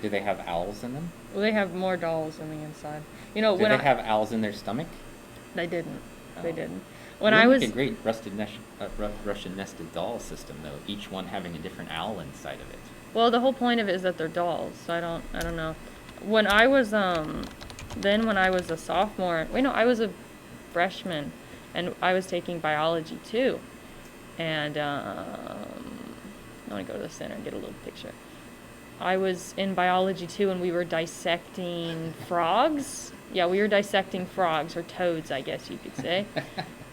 Do they have owls in them? Well, they have more dolls on the inside. You know, Did they have owls in their stomach? They didn't. Oh. They didn't. When I was a great Russian nested doll system, though, each one having a different owl inside of it. Well, the whole point of it is that they're dolls. So I don't know. When I was when I was a sophomore, I was a freshman, and I was taking biology too, and I want to go to the center and get a little picture. I was in biology too, and we were dissecting frogs. Yeah, we were dissecting frogs, or toads, I guess you could say.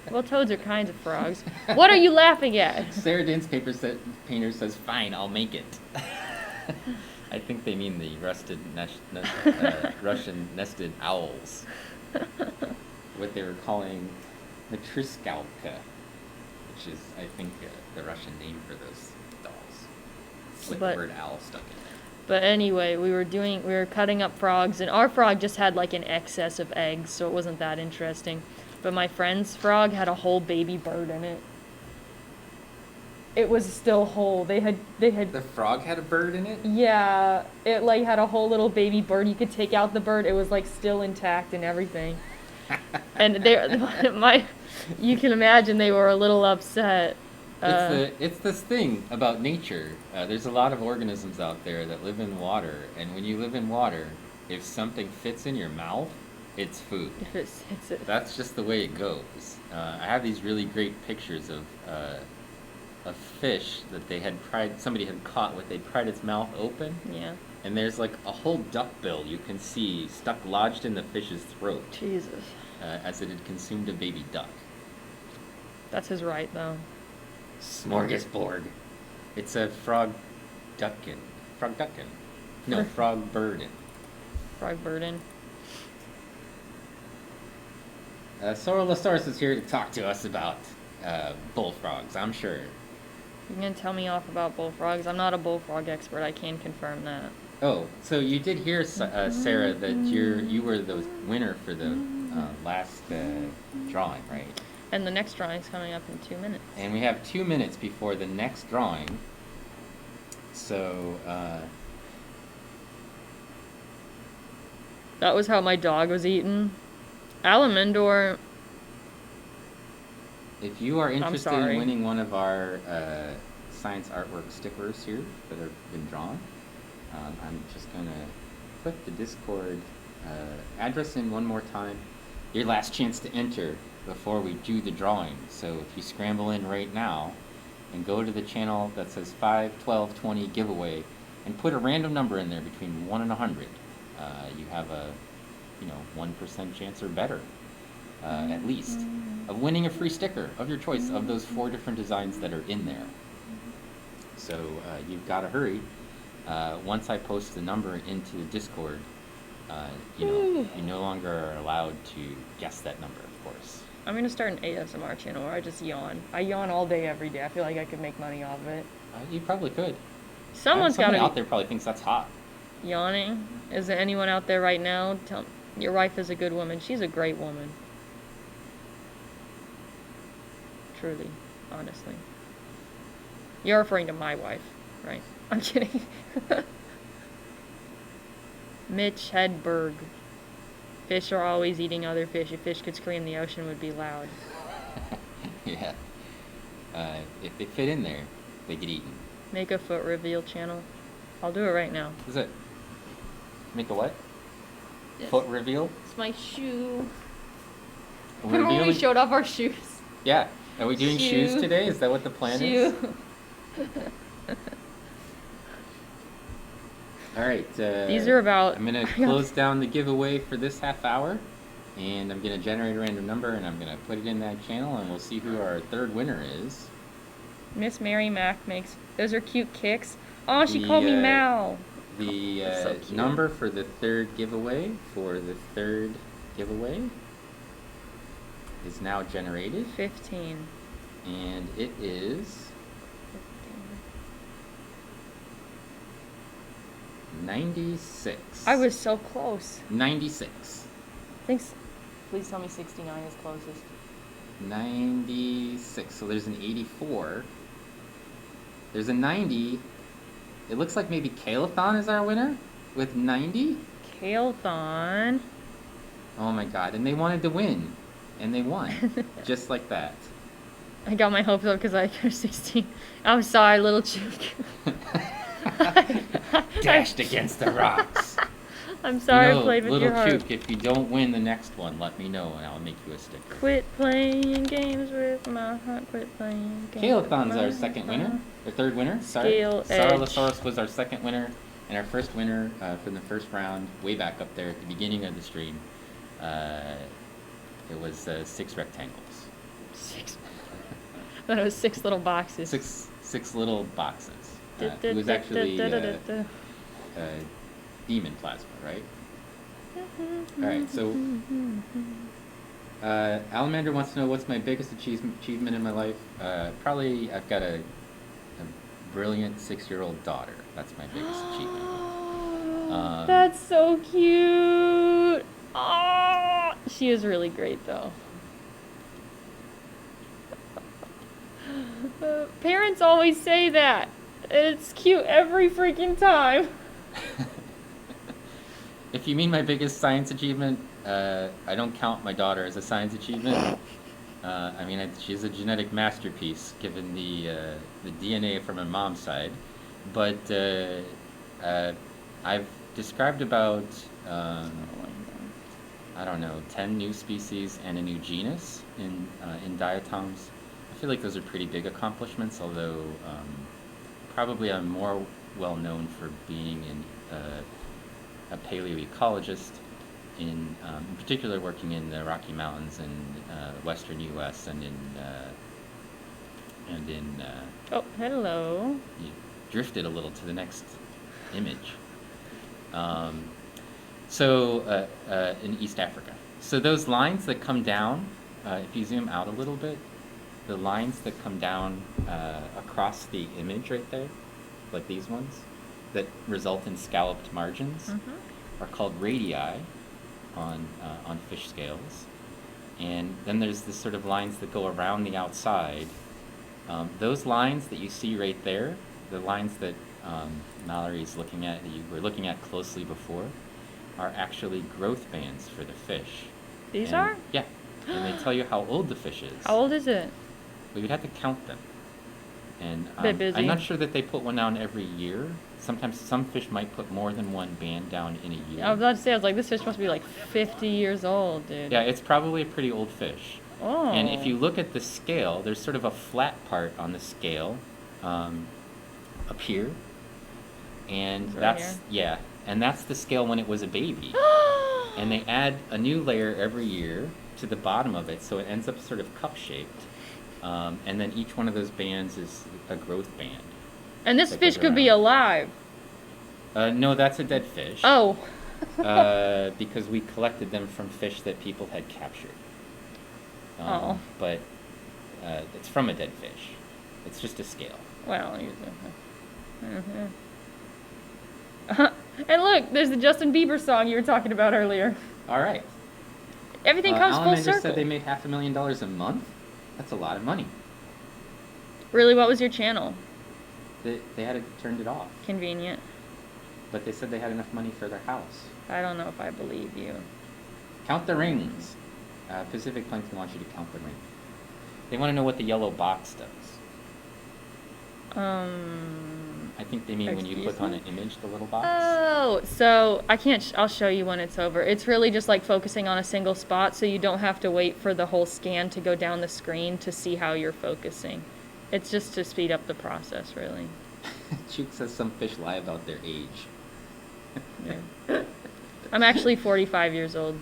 Well, toads are kinds of frogs. What are you laughing at? Sarah Dane's painter says, "Fine, I'll make it." I think they mean the Russian nested owls. What they were calling matryoshka, which is, I think, the Russian name for those dolls, with the word owl stuck in there. But anyway, we were cutting up frogs, and our frog just had like an excess of eggs, so it wasn't that interesting. But my friend's frog had a whole baby bird in it. It was still whole. They had. The frog had a bird in it? Yeah, it like had a whole little baby bird. You could take out the bird. It was like still intact and everything. And you can imagine they were a little upset. It's this thing about nature. There's a lot of organisms out there that live in water, and when you live in water, if something fits in your mouth, it's food. If it hits it. That's just the way it goes. I have these really great pictures of a fish that somebody had caught they'd pried its mouth open. Yeah. And there's like a whole duck bill you can see lodged in the fish's throat. Jesus. As it had consumed a baby duck. That's his right, though. Smorgasbord. It's a frog duckin. Frog duckin. No, frog birdin. Frog birdin. Sorrel Lasaurus is here to talk to us about bullfrogs, I'm sure. You're gonna tell me off about bullfrogs. I'm not a bullfrog expert. I can confirm that. Oh, so you did hear, Sarah, that you were the winner for the last drawing, right? And the next drawing's coming up in 2 minutes. And we have 2 minutes before the next drawing. So, That was how my dog was eaten. Alamendor. if you are interested in sorry. winning one of our science artwork stickers here that have been drawn, I'm just going to put the Discord address in one more time. Your last chance to enter before we do the drawing. So if you scramble in right now and go to the channel that says 5, 12, 20 giveaway and put a random number in there between 1 and 100, you have a 1% chance or better, at least, of winning a free sticker of your choice of those 4 different designs that are in there. So you've got to hurry. Once I post the number into the Discord, you no longer are allowed to guess that number, of course. I'm gonna start an ASMR channel where I just yawn. I yawn all day, every day. I feel like I could make money off of it. You probably could. Someone's Somebody gotta out there probably thinks that's hot. Yawning. Is there anyone out there right now? Tell your wife is a good woman. She's a great woman. Truly, honestly. You're referring to my wife, right? I'm kidding. Mitch Hedberg. Fish are always eating other fish. If fish could scream, the ocean would be loud. Yeah. If they fit in there, they get eaten. Make a foot reveal channel. I'll do it right now. Is it? Make a what? Yes. Foot reveal? It's my shoe. We're Remember when we revealing- showed off our shoes? Yeah. Are we doing shoes Shoe. today? Is that what the plan is? Shoe. All right. These are about... I'm going to close down the giveaway for this half hour, and I'm going to generate a random number, and I'm going to put it in that channel, and we'll see who our third winner is. Miss Mary Mac makes... Those are cute kicks. Oh, she The, called me Mal. The That's so cute. number for the third giveaway is now generated, 15. and it is 96. I was so close. 96. Thanks. Please tell me 69 is closest. 96. So there's an 84. There's a 90. It looks like maybe Kalathon is our winner with 90. Kalethon. Oh my god. And they wanted to win. And they won. Just like that. I got my hopes up because I got 16. I'm sorry, little chook. Dashed against the rocks. I'm sorry I No, played with little your heart. Chook, if you don't win the next one, let me know and I'll make you a sticker. Quit playing games with my heart. Quit playing games. Kalathon's with our my second heart. winner. Or third winner. Sorry. Scale Saralosaurus was our second winner. And our first winner from the first round, way back up there at the beginning of the stream, it was 6 rectangles. 6. I thought it was 6 little boxes. Six little boxes. It was actually demon plasma, right? Alright, so Alamander wants to know what's my biggest achievement in my life. Probably I've got a brilliant 6-year-old daughter. That's my biggest achievement. That's so cute. Oh, she is really great though. Parents always say that. It's cute every freaking time. If you mean my biggest science achievement, I don't count my daughter as a science achievement. I mean, she's a genetic masterpiece, given the DNA from my mom's side. But I've described about, I don't know, 10 new species and a new genus in diatoms. I feel like those are pretty big accomplishments, although probably I'm more well known for being a paleoecologist, in particular working in the Rocky Mountains in western U.S. and in Oh, hello. you drifted a little to the next image. In East Africa. So those lines that come down, if you zoom out a little bit, the lines that come down across the image right there, like these ones, that result in scalloped margins, are called radii on fish scales. And then there's this sort of lines that go around the outside. Those lines that you see right there, the lines that Mallory's looking at, that you were looking at closely before, are actually growth bands for the fish. These And- are? Yeah. And they tell you how old the fish is. How old is it? Well, you'd have to count them. And Bit busy. I'm not sure that they put one down every year. Sometimes some fish might put more than one band down in a year. I was about to say, I was like, this fish must be like 50 years old, dude. Yeah, it's probably a pretty old fish. Oh. And if you look at the scale, there's sort of a flat part on the scale up here. And Right that's, here? yeah, and that's the scale when it was a baby. And they add a new layer every year to the bottom of it, so it ends up sort of cup-shaped. And then each one of those bands is a growth band. And this that fish goes could be around. alive. No, that's a dead fish. Oh. Because we collected them from fish that people had captured. Oh. But it's from a dead fish. It's just a scale. Well, and look, there's the Justin Bieber song you were talking about earlier. All right. Everything comes full Alamander circle. said they made $500,000 a month. That's a lot of money. Really, what was your channel? They had turned it off, Convenient. but they said they had enough money for their house. I don't know if I believe you. Count the rings. Pacific Plankton wants you to count the rings. They want to know what the yellow box does. I think they mean when you Excuse click on me? an image, the little box. Oh, so I can't. I'll show you when it's over. It's really just like focusing on a single spot, so you don't have to wait for the whole scan to go down the screen to see how you're focusing. It's just to speed up the process, really. Chook says some fish lie about their age. Yeah. I'm actually 45 years old.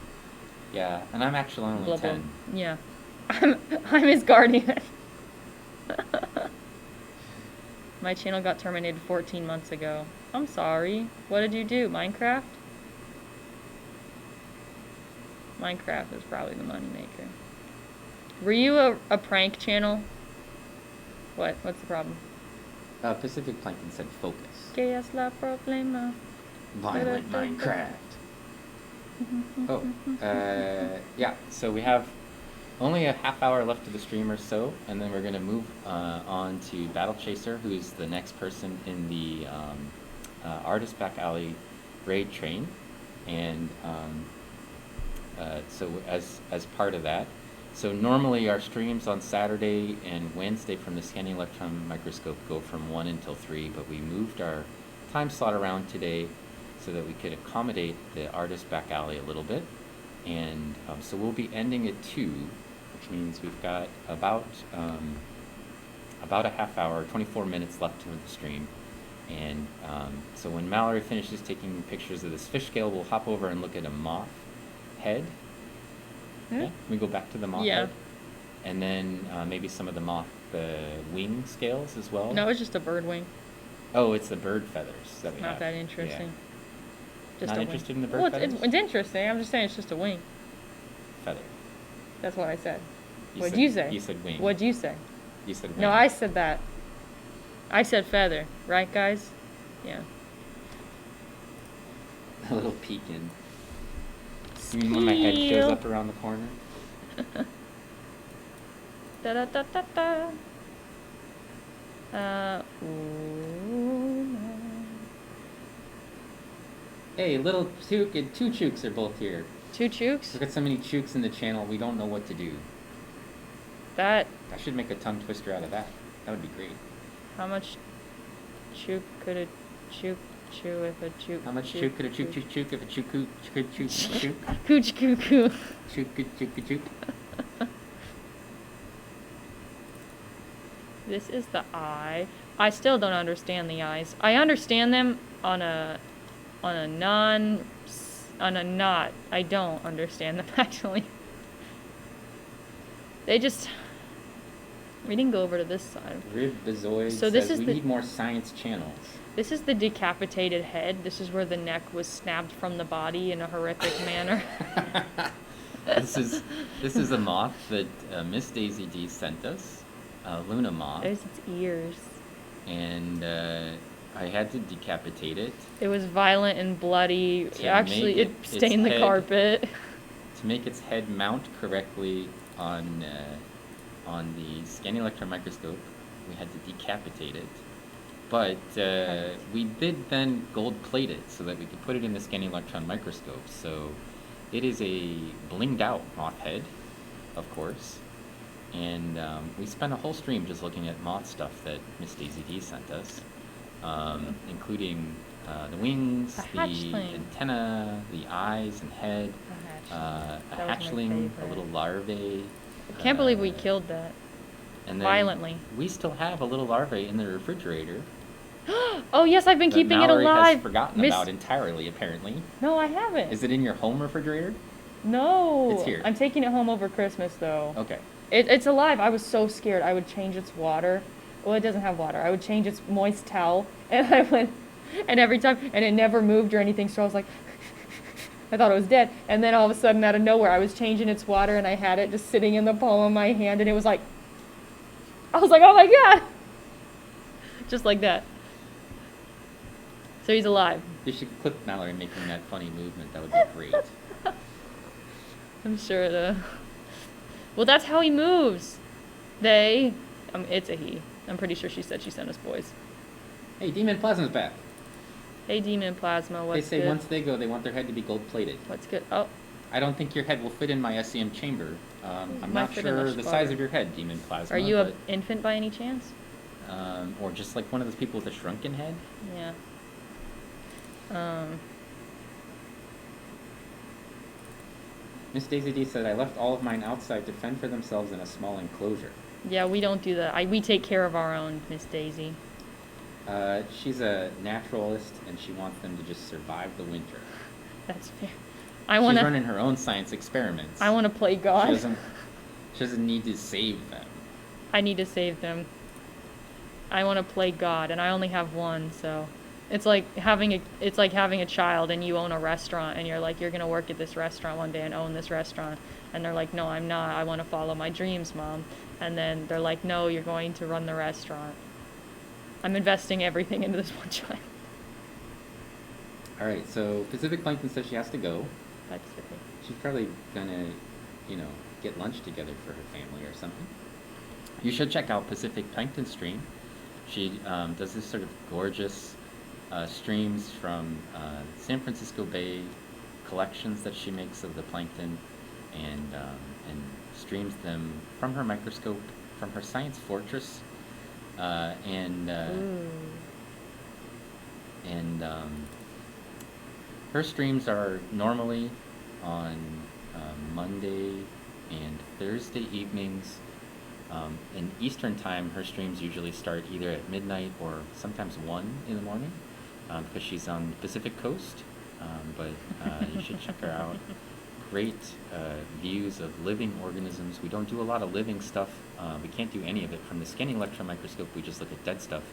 Yeah, and I'm actually only Blah, blah. 10. Yeah. I'm his guardian. My channel got terminated 14 months ago. I'm sorry. What did you do? Minecraft? Minecraft is probably the moneymaker. Were you a prank channel? What? What's the problem? Pacific Plankton said focus. Que es la problema? Violent Minecraft. Oh, yeah, so we have only a half hour left of the stream or so, and then we're going to move on to Battle Chaser, who's the next person in the Artist Back Alley raid train. And so as part of that, so normally our streams on Saturday and Wednesday from the Scanning Electron Microscope go from 1 until 3, but we moved our time slot around today so that we could accommodate the Artist Back Alley a little bit. And so we'll be ending at 2, which means we've got about a half hour, 24 minutes left to the stream. And so when Mallory finishes taking pictures of this fish scale, we'll hop over and look at a moth head. Yeah, we go back to the moth head. And then maybe some of the moth wing scales as well. No, it's just a bird wing. Oh, it's the bird feathers that we Not have. that interesting. Yeah. Just Not a interested wing. in the bird Well, feathers? it's interesting. I'm just saying it's just a wing. Feather. That's what I said. You What'd said- you say? You said wing. What'd you say? You said wing. No, I said that. I said feather. Right, guys? Yeah. A little peek in. You mean when my head shows Skew. up around the corner? Da da da da da. Ooh, no. Hey, little Chook and two Chooks are both here. 2 chooks? We've got so many Chooks in the channel, we don't know what to do. That, I should make a tongue twister out of that. That would be great. how much chook could a chook chew if a chook? How much chook could a chook chook chook if a chook could chook chook Cooch coo coo. chook could chook chook? This is the eye. I still don't understand the eyes. I understand them on a not. I don't understand them actually. They just. We didn't go over to this side. Ribbizoid So this says is we the- need more science channels. This is the decapitated head. This is where the neck was snapped from the body in a horrific manner. This is a moth that Miss Daisy D sent us. Luna moth, There's its ears. and I had to decapitate it It was violent and bloody. To Actually, make it its stained the head- carpet. to make its head mount correctly on the scanning electron microscope. We had to decapitate it, but we did then gold plate it so that we could put it in the scanning electron microscope. So it is a blinged out moth head, of course. And we spent a whole stream just looking at moth stuff that Miss Daisy D sent us, including the wings, A the hatchling. antenna, the eyes and head, a That was my hatchling, a favorite. little larvae. I can't believe we uh, killed that. and then violently. We still have a little larvae in the refrigerator Oh yes, I've been that keeping it Mallory alive. has forgotten Miss- about entirely, apparently. No, I haven't. Is it in your home refrigerator? No. It's here. I'm taking it home over Christmas though. Okay. It's alive. I was so scared. I would change its water. Well, it doesn't have water. I would change its moist towel, and I went, and every time, and it never moved or anything. So I was like, I thought it was dead. And then all of a sudden, out of nowhere, I was changing its water, and I had it just sitting in the palm of my hand, and it was like, I was like, oh my god, just like that. So he's alive. You should clip Mallory making that funny movement. That would be great. I'm sure well, that's how he moves. It's a he. I'm pretty sure she said she sent us boys. Hey, Demon Plasma's back. Hey, Demon Plasma, what's They say good? once they go, they want their head to be gold plated. What's good? Oh, I don't think your head will fit in my SEM chamber. I'm Might not fit in sure the the size spotter. of your head, Demon Plasma. are you an but, infant by any chance? or just like one of those people with a shrunken head? Yeah. Miss Daisy D said, I left all of mine outside to fend for themselves in a small enclosure. Yeah, we don't do that. We take care of our own, Miss Daisy. She's a naturalist, and she wants them to just survive the winter. That's fair. She's running her own science experiments. I wanna play God. She doesn't need to save them. I need to save them. I wanna play God, and I only have one, so it's like having a child, and you own a restaurant, and you're like, you're gonna work at this restaurant one day and own this restaurant, and they're like, no, I'm not. I want to follow my dreams, Mom. And then they're like, no, you're going to run the restaurant. I'm investing everything into this one child. All right, so Pacific Plankton says she has to go. That's okay. She's probably gonna, get lunch together for her family or something. You should check out Pacific Plankton Stream. She does this sort of gorgeous streams from San Francisco Bay collections that she makes of the plankton, and streams them from her microscope, from her science fortress, and her streams are normally on Monday and Thursday evenings. In Eastern time, her streams usually start either at midnight or sometimes 1 in the morning, because she's on the Pacific coast. But you should check her out. Great views of living organisms. We don't do a lot of living stuff. We can't do any of it from the scanning electron microscope. We just look at dead stuff.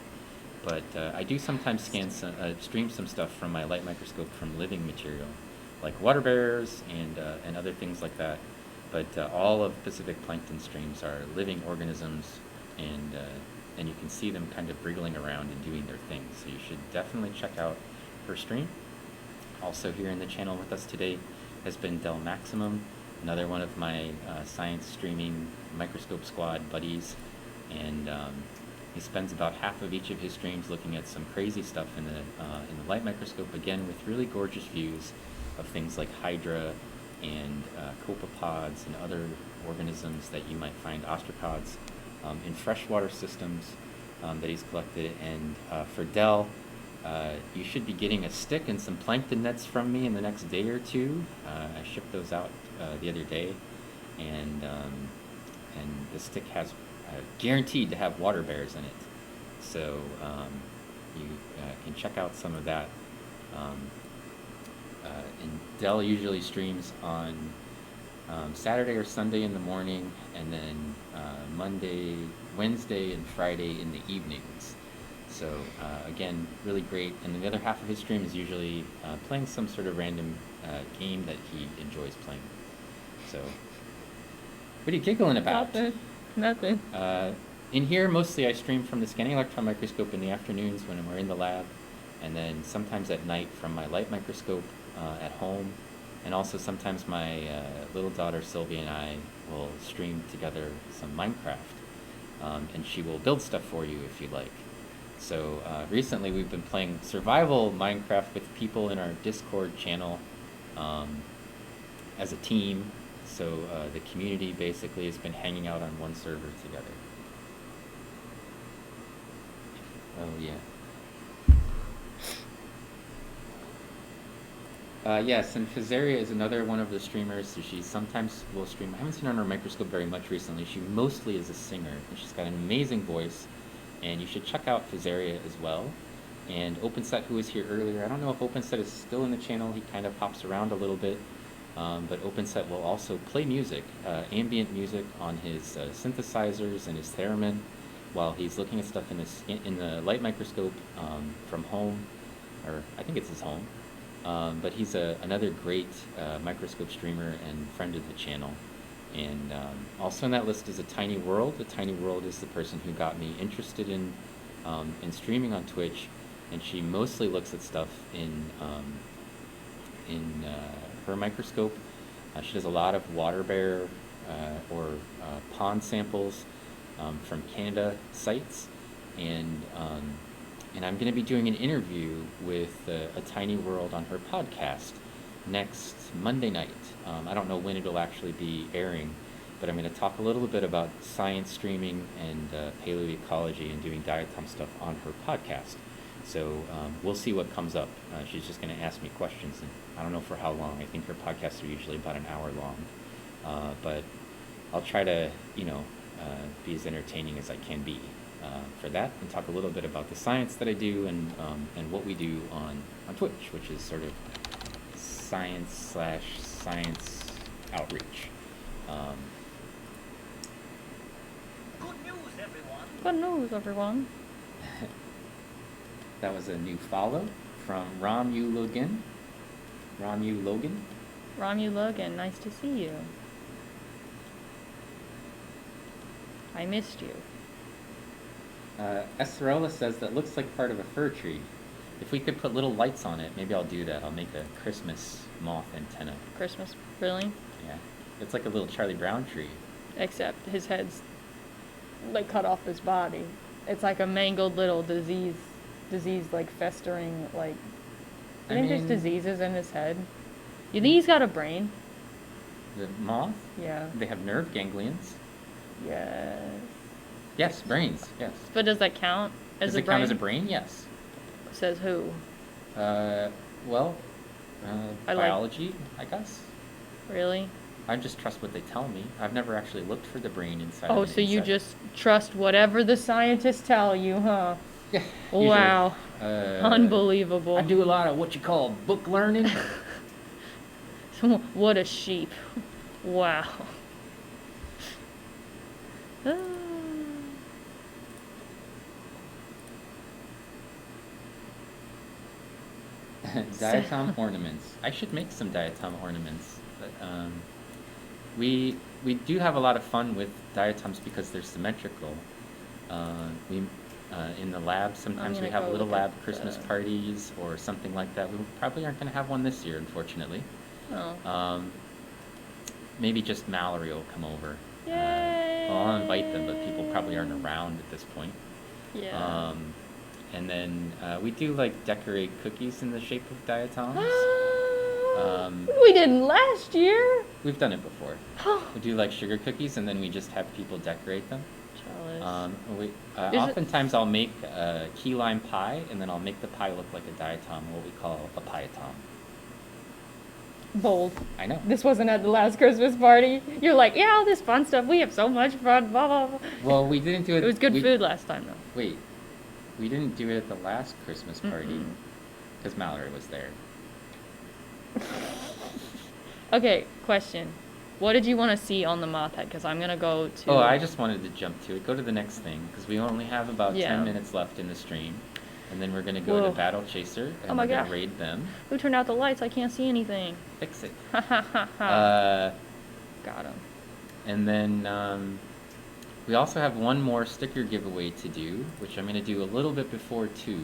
But I do sometimes stream some stuff from my light microscope from living material, like water bears and other things like that. But all of Pacific Plankton streams are living organisms, and you can see them kind of wriggling around and doing their thing. So you should definitely check out her stream. Also here in the channel with us today has been Del Maximum, another one of my science streaming microscope squad buddies, and he spends about half of each of his streams looking at some crazy stuff in the light microscope, again with really gorgeous views of things like Hydra and copepods and other organisms that you might find, ostracods, in freshwater systems that he's collected. And for Del, you should be getting a stick and some plankton nets from me in the next day or two. I shipped those out the other day, and the stick has guaranteed to have water bears in it. So you can check out some of that. And Dell usually streams on Saturday or Sunday in the morning, and then Monday, Wednesday, and Friday in the evenings. So again, really great. And then the other half of his stream is usually playing some sort of random game that he enjoys playing. So, what are you giggling about? Nothing. in here, mostly I stream from the Scanning Electron Microscope in the afternoons when we're in the lab, and then sometimes at night from my light microscope at home, and also sometimes my little daughter Sylvia and I will stream together some Minecraft, and she will build stuff for you if you like. So recently we've been playing survival Minecraft with people in our Discord channel as a team. So the community basically has been hanging out on one server together. Oh yeah. Yes, and Fizeria is another one of the streamers. So she sometimes will stream. I haven't seen her on her microscope very much recently. She mostly is a singer, and she's got an amazing voice. And you should check out Fizeria as well. And OpenSet, who was here earlier, I don't know if OpenSet is still in the channel. He kind of hops around a little bit. But OpenSet will also play music, ambient music on his synthesizers and his theremin while he's looking at stuff in the light microscope from home, or I think it's his home. But he's another great microscope streamer and friend of the channel. And also on that list is A Tiny World. A Tiny World is the person who got me interested in streaming on Twitch, and she mostly looks at stuff in her microscope. She does a lot of water bear or pond samples from Canada sites, and I'm going to be doing an interview with A Tiny World on her podcast next Monday night. I don't know when it'll actually be airing, but I'm going to talk a little bit about science streaming and paleoecology and doing diatom stuff on her podcast. So we'll see what comes up. She's just going to ask me questions, and I don't know for how long. I think her podcasts are usually about an hour long. But I'll try to, be as entertaining as I can be for that, and talk a little bit about the science that I do and what we do on Twitch, which is sort of science/science outreach. Good news, everyone. Good news, everyone. That was a new follow from Ramu Logan. Ramu Logan, nice to see you. I missed you. Esrola says that looks like part of a fir tree. If we could put little lights on it, maybe I'll do that. I'll make a Christmas moth antenna. Christmas, really? Yeah. It's like a little Charlie Brown tree. Except his head's like cut off his body. It's like a mangled little disease like festering, like, I you think there's mean- diseases in his head? You think he's got a brain? The moth? Yeah. They have nerve ganglions. Yes. Yes, brains, yes. But does that count as Does a it brain? count as a brain? Yes. Says who? Well, I like- biology, I guess. Really? I just trust what they tell me. I've never actually looked for the brain inside of Oh, an so you insect. just trust whatever the scientists tell you, huh? Yeah. Wow. usually. Unbelievable. I do a lot of what you call book learning. What a sheep. Wow. Ah. Diatom ornaments. I should make some diatom ornaments. But, we do have a lot of fun with diatoms because they're symmetrical. In the lab, sometimes we gonna have go little look at lab Christmas the- parties or something like that. We probably aren't going to have one this year, unfortunately. Oh. Maybe just Mallory will come over. Yay! Well, I'll invite them, but people probably aren't around at this point. Yeah. And then we do like decorate cookies in the shape of diatoms. We didn't last year. We've done it before. We do like sugar cookies, and then we just have people decorate them. Jealous. Oftentimes I'll make a key lime pie, and then I'll make the pie look like a diatom, what we call a pietom. Bold. I know. This wasn't at the last Christmas party. You're like, yeah, all this fun stuff. We have so much fun. Blah blah blah. Well, we didn't do it. It was good we- food last time though. Wait, we didn't do it at the last Christmas party Mm-mm. because Mallory was there. Okay, question. What did you want to see on the moth head? Because I'm gonna go to. Oh, I just wanted to jump to it. Go to the next thing because we only have about Yeah. 10 minutes left in the stream, and then we're gonna go Whoa. to Battle Chaser and Oh my we're gonna God. raid them. Who turned out the lights? I can't see anything. Fix it. Ha ha ha ha. Uh, Got him. and then We also have one more sticker giveaway to do, which I'm going to do a little bit before 2,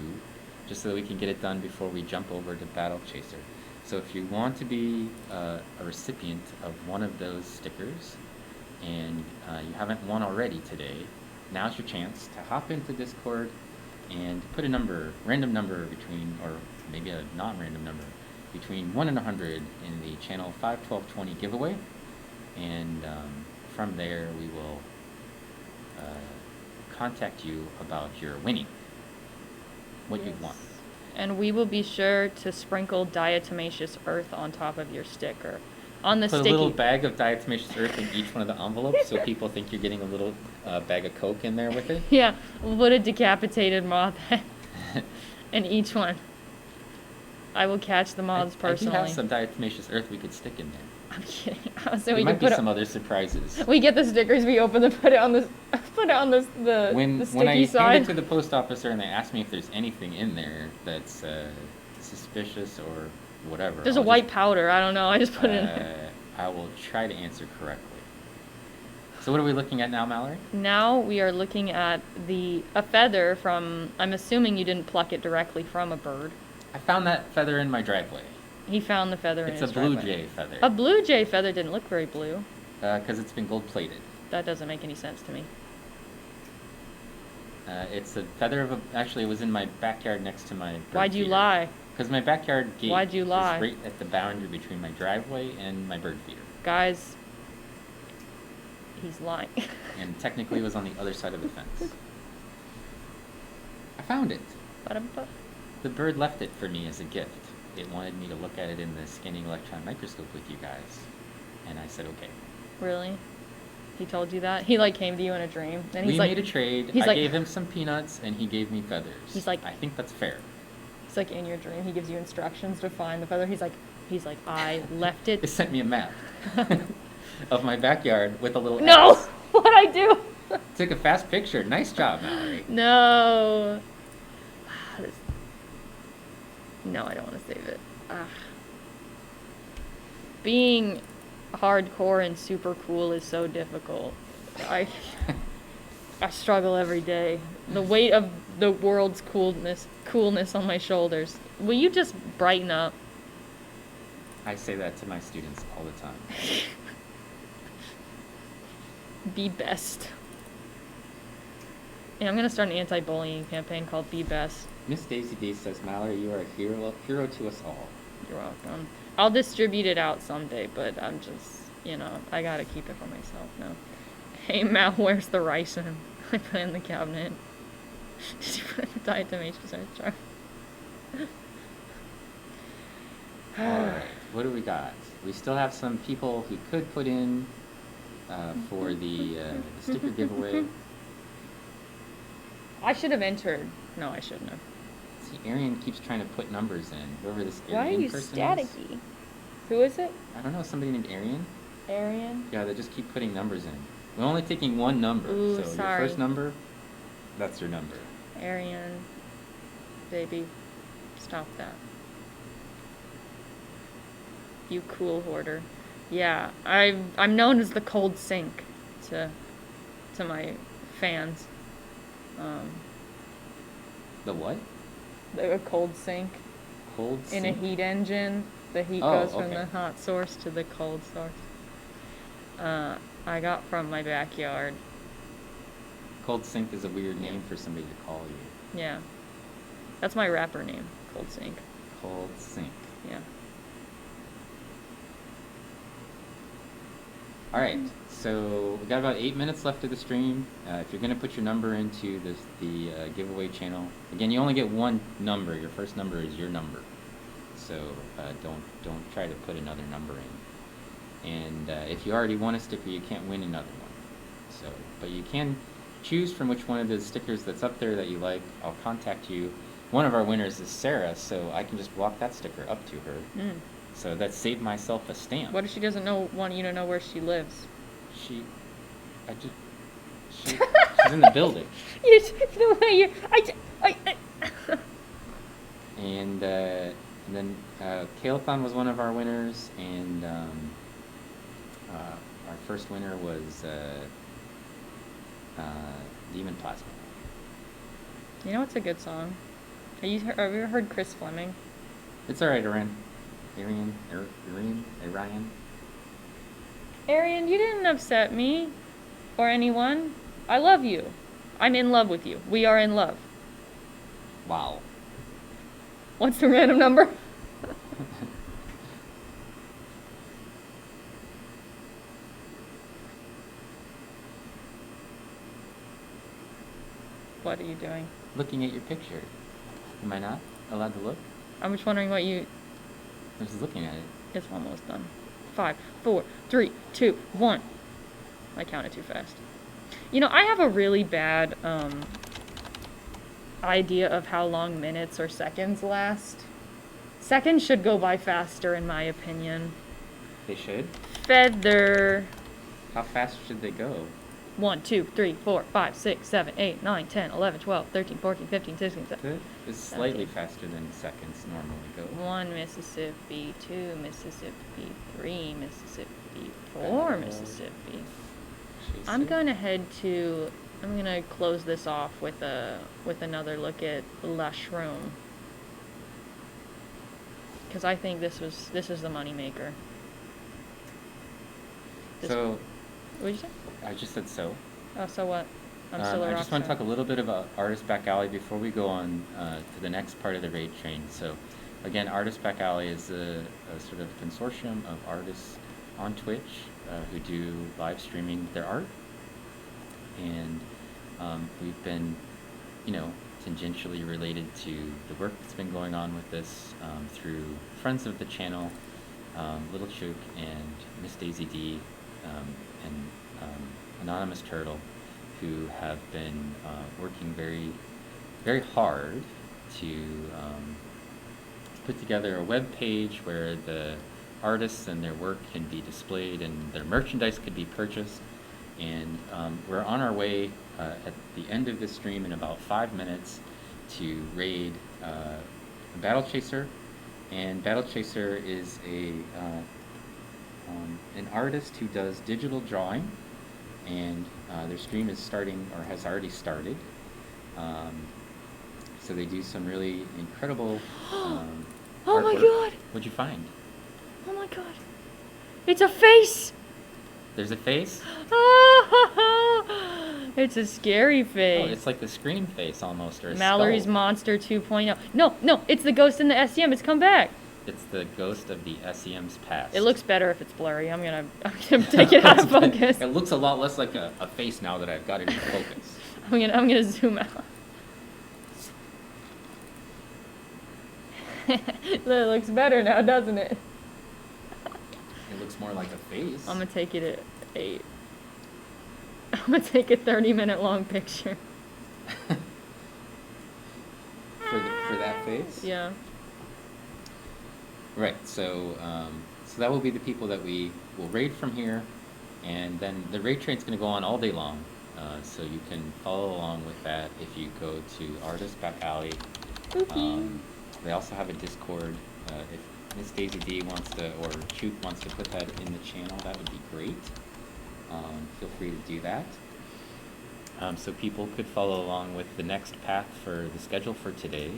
just so that we can get it done before we jump over to Battle Chaser. So if you want to be a recipient of one of those stickers, and you haven't won already today, now's your chance to hop into Discord and put a number, random number between, or maybe a non-random number, between 1 and 100 in the channel 51220 giveaway, and from there we will contact you about your winning, what you've won. And we will be sure to sprinkle diatomaceous earth on top of your sticker. On the Put sticky. a little bag of diatomaceous earth in each one of the envelopes so people think you're getting a little bag of Coke in there with it. Yeah, we'll put a decapitated moth head in each one. I will catch the moths personally. I do have some diatomaceous earth we could stick in there. I'm kidding. So There we might can be put some other surprises. we get the stickers, we open them, put it on the When sticky I hand side. it to the post officer and they ask me if there's anything in there that's suspicious or whatever, There's I'll a white just, powder. I don't know. I just put it in there. I will try to answer correctly. So what are we looking at now, Mallory? Now we are looking at a feather from. I'm assuming you didn't pluck it directly from a bird. I found that feather in my driveway. He found the feather in It's his a blue driveway. jay feather. A blue jay feather didn't look very blue. Because it's been gold plated. That doesn't make any sense to me. It's a feather of a. Actually, it was in my backyard next to my. Why'd you lie? Because my backyard gate Why'd you lie? is right at the boundary between my driveway and my bird feeder. Guys, he's lying. And technically it was on the other side of the fence. I found it. Ba-dum-ba. The bird left it for me as a gift. It wanted me to look at it in the Scanning Electron Microscope with you guys. And I said, okay. Really? He told you that? He came to you in a dream. And We he's like, made a trade. he's I like- gave him some peanuts and he gave me feathers. He's like- I think that's fair. It's like in your dream. He gives you instructions to find the feather. He's like, I left It it. sent me a map of my backyard with a little No! X. What'd I do? Took a fast picture. Nice job, Mallory. No. No, I don't want to save it. Being hardcore and super cool is so difficult. I struggle every day. The weight of the world's coolness on my shoulders. Will you just brighten up? I say that to my students all the time. Be best. Yeah, I'm gonna start an anti-bullying campaign called Be Best. Miss Daisy D says, Mallory, you are a hero to us all. You're welcome. I'll distribute it out someday, but I'm just, I gotta keep it for myself now. Hey, Mal, where's the rice in? I put it in the cabinet. Did you put it in the diatomaceous earth jar? Alright, what do we got? We still have some people who could put in for the sticker giveaway. I should have entered. No, I shouldn't have. See, Arian keeps trying to put numbers in. Whoever this Why are Arian you person is. staticky? Who is it? I don't know, somebody named Arian? Arian? Yeah, they just keep putting numbers in. We're only taking one number. Ooh, so sorry. your first number, that's your number. Arian. Baby. Stop that. You cool hoarder. Yeah, I'm known as the cold sink to my fans. The what? A cold sink. Cold In sink? a heat engine, the heat Oh, goes from okay. the hot source to the cold source. I got from my backyard. Cold sink is a weird name for somebody to call you. Yeah. That's my rapper name, Cold Sink. Cold sink. Yeah. Alright, so we got about 8 minutes left of the stream. If you're going to put your number into the giveaway channel, again, you only get one number. Your first number is your number. So don't try to put another number in. And if you already won a sticker, you can't win another one. So, but you can choose from which one of the stickers that's up there that you like. I'll contact you. One of our winners is Sarah, so I can just walk that sticker up to her. Mm. So that saved myself a stamp. What if she doesn't want you to know where she lives? She's in the building. The way you, And then Kalethon was one of our winners, and our first winner was Demon Plasma. You know what's a good song? Have you ever heard Chris Fleming? It's alright, Arian. Arian. Arian, you didn't upset me. Or anyone. I love you. I'm in love with you. We are in love. Wow. What's the random number? What are you doing? Looking at your picture. Am I not allowed to look? I'm just wondering what you... I'm just looking at it. It's almost done. 5, 4, 3, 2, 1. I counted too fast. You know, I have a really bad idea of how long minutes or seconds last. Seconds should go by faster, in my opinion. They should? Feather. How fast should they go? 1, 2, 3, 4, 5, 6, 7, 8, 9, 10, 11, 12, 13, 14, 15, 16, 17. It's slightly faster than seconds normally go. 1 Mississippi, 2 Mississippi, 3 Mississippi, 4 Mississippi. I'm gonna close this off with another look at La Shroom. Because I think this is the moneymaker. So, What did you say? I just said so. Oh, so what? I'm still a I rock just want to star. talk a little bit about Artist Back Alley before we go on to the next part of the raid train. So, again, Artist Back Alley is a sort of consortium of artists on Twitch who do live streaming their art. And we've been, tangentially related to the work that's been going on with this through friends of the channel, Little Chook and Miss Daisy D, and Anonymous Turtle, who have been working very, very hard to put together a web page where the artists and their work can be displayed and their merchandise could be purchased. And we're on our way at the end of this stream in about 5 minutes to raid Battle Chaser. And Battle Chaser is an artist who does digital drawing, and their stream is starting or has already started. So they do some really incredible Oh artwork. my god! What'd you find? Oh my god! It's a face! There's a face? It's a scary Oh, face. it's like the Scream face almost, or a Mallory's skull. Monster 2.0. No, it's the ghost in the SEM. It's come back. It's the ghost of the SEM's past. It looks better if it's blurry. I'm gonna take it out of focus. It looks a lot less like a face now that I've got it in focus. I'm gonna zoom out. It looks better now, doesn't it? It looks more like a face. I'm gonna take it at 8. I'm gonna take a 30-minute long picture. for that face? Yeah. Right, so that will be the people that we will raid from here, and then the raid train's going to go on all day long, so you can follow along with that if you go to Artist Back Alley. They also have a Discord. If Miss Daisy D wants to, or Chook wants to put that in the channel, that would be great. Feel free to do that. So people could follow along with the next path for the schedule for today,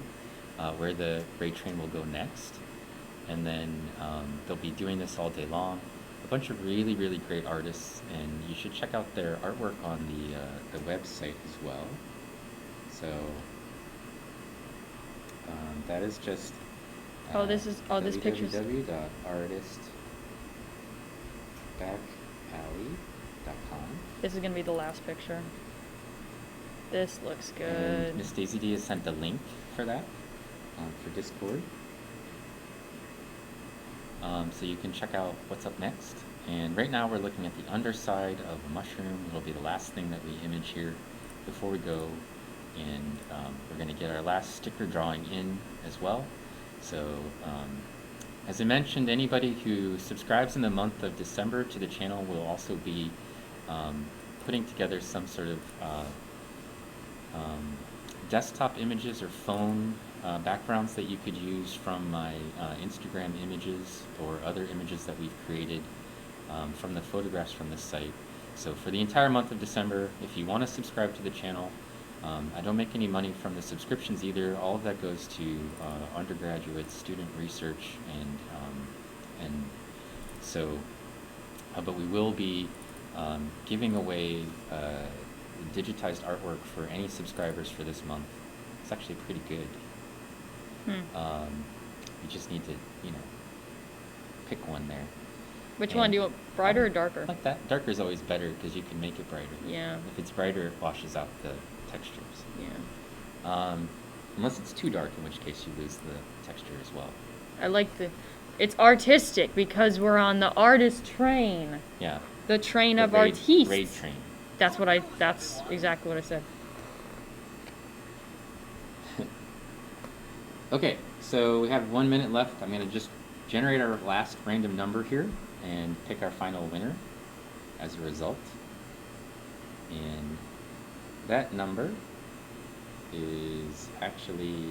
where the raid train will go next. And then they'll be doing this all day long. A bunch of really, really great artists, and you should check out their artwork on the website as well. So that is just This picture's www.artistbackalley.com. This is gonna be the last picture. This looks And good. Miss Daisy D has sent a link for that for Discord. So you can check out what's up next. And right now we're looking at the underside of a mushroom. It'll be the last thing that we image here before we go. And we're going to get our last sticker drawing in as well. So as I mentioned, anybody who subscribes in the month of December to the channel will also be putting together some sort of desktop images or phone backgrounds that you could use from my Instagram images or other images that we've created from the photographs from the site. So for the entire month of December, if you want to subscribe to the channel, I don't make any money from the subscriptions either. All of that goes to undergraduate student research, and so, but we will be giving away digitized artwork for any subscribers for this month. It's actually pretty good. You just need to, pick one there. Which one do you want, brighter or darker? Like that. Darker is always better because you can make it brighter. Yeah. If it's brighter, it washes out the textures. Yeah. Unless it's too dark, in which case you lose the texture as well. I like it's artistic because we're on the artist train. Yeah. The train The of raid artistes. train. That's exactly what I said. Okay, so we have 1 minute left. I'm going to just generate our last random number here and pick our final winner as a result. And that number is actually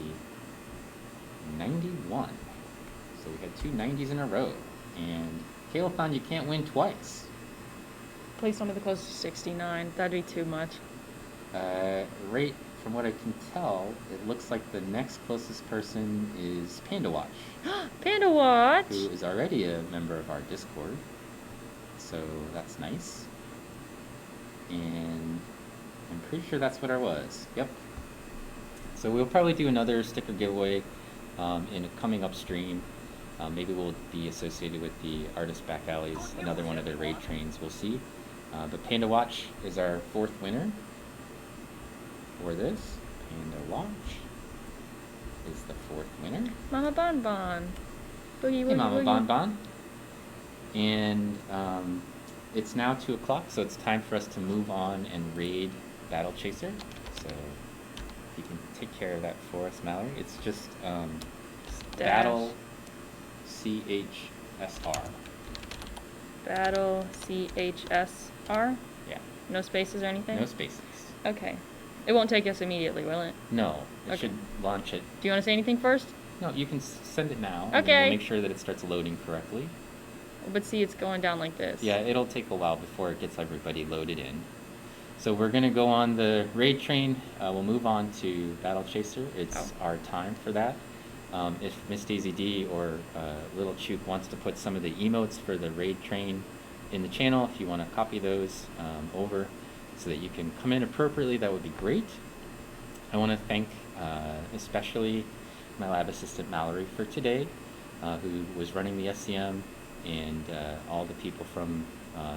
91. So we had two 90s in a row. And Kale-a-thon, you can't win twice. Please tell me the closest to 69. That'd be too much. Right, from what I can tell, it looks like the next closest person is Panda Watch, Panda Watch! who is already a member of our Discord. So that's nice. And I'm pretty sure that's what I was. Yep. So we'll probably do another sticker giveaway in a coming up stream. Maybe we'll be associated with the Artist Back Alleys, another one of their raid trains, we'll see. But Panda Watch is our fourth winner for this. Panda Watch is the fourth winner. Mama Bon Bon. Boogie Hey, woogie Mama woogie. Bon Bon. And it's now 2 o'clock, so it's time for us to move on and raid Battle Chaser. So if you can take care of that for us, Mallory. It's just Battle CHSR. Battle CHSR? Yeah, No spaces or anything? no spaces. Okay. It won't take us immediately, will it? No, it Okay. should launch it. Do you want to say anything first? No, you can send it now. And then Okay. we'll make sure that it starts loading correctly. But see, it's going down like this. Yeah, it'll take a while before it gets everybody loaded in. So we're going to go on the raid train. We'll move on to Battle Chaser. It's our time for that. If Miss Daisy D or Little Chook wants to put some of the emotes for the raid train in the channel, if you want to copy those over so that you can come in appropriately, that would be great. I want to thank especially my lab assistant Mallory for today, who was running the SEM, and all the people from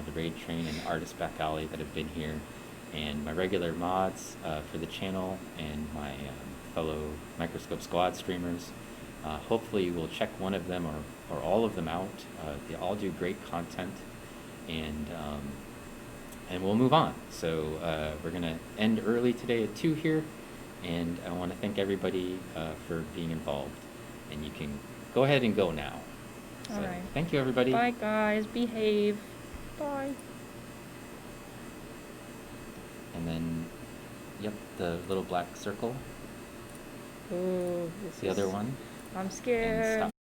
the raid train and Artist Back Alley that have been here, and my regular mods for the channel, and my fellow Microscope Squad streamers. Hopefully you will check one of them or all of them out. They all do great content, and we'll move on. So we're going to end early today at 2 here, and I want to thank everybody for being involved, and you can go ahead and go now. So, All right. thank you, everybody. Bye, guys. Behave. Bye. And then, yep, the little black circle, Ooh, the other one. I'm And scared. stop.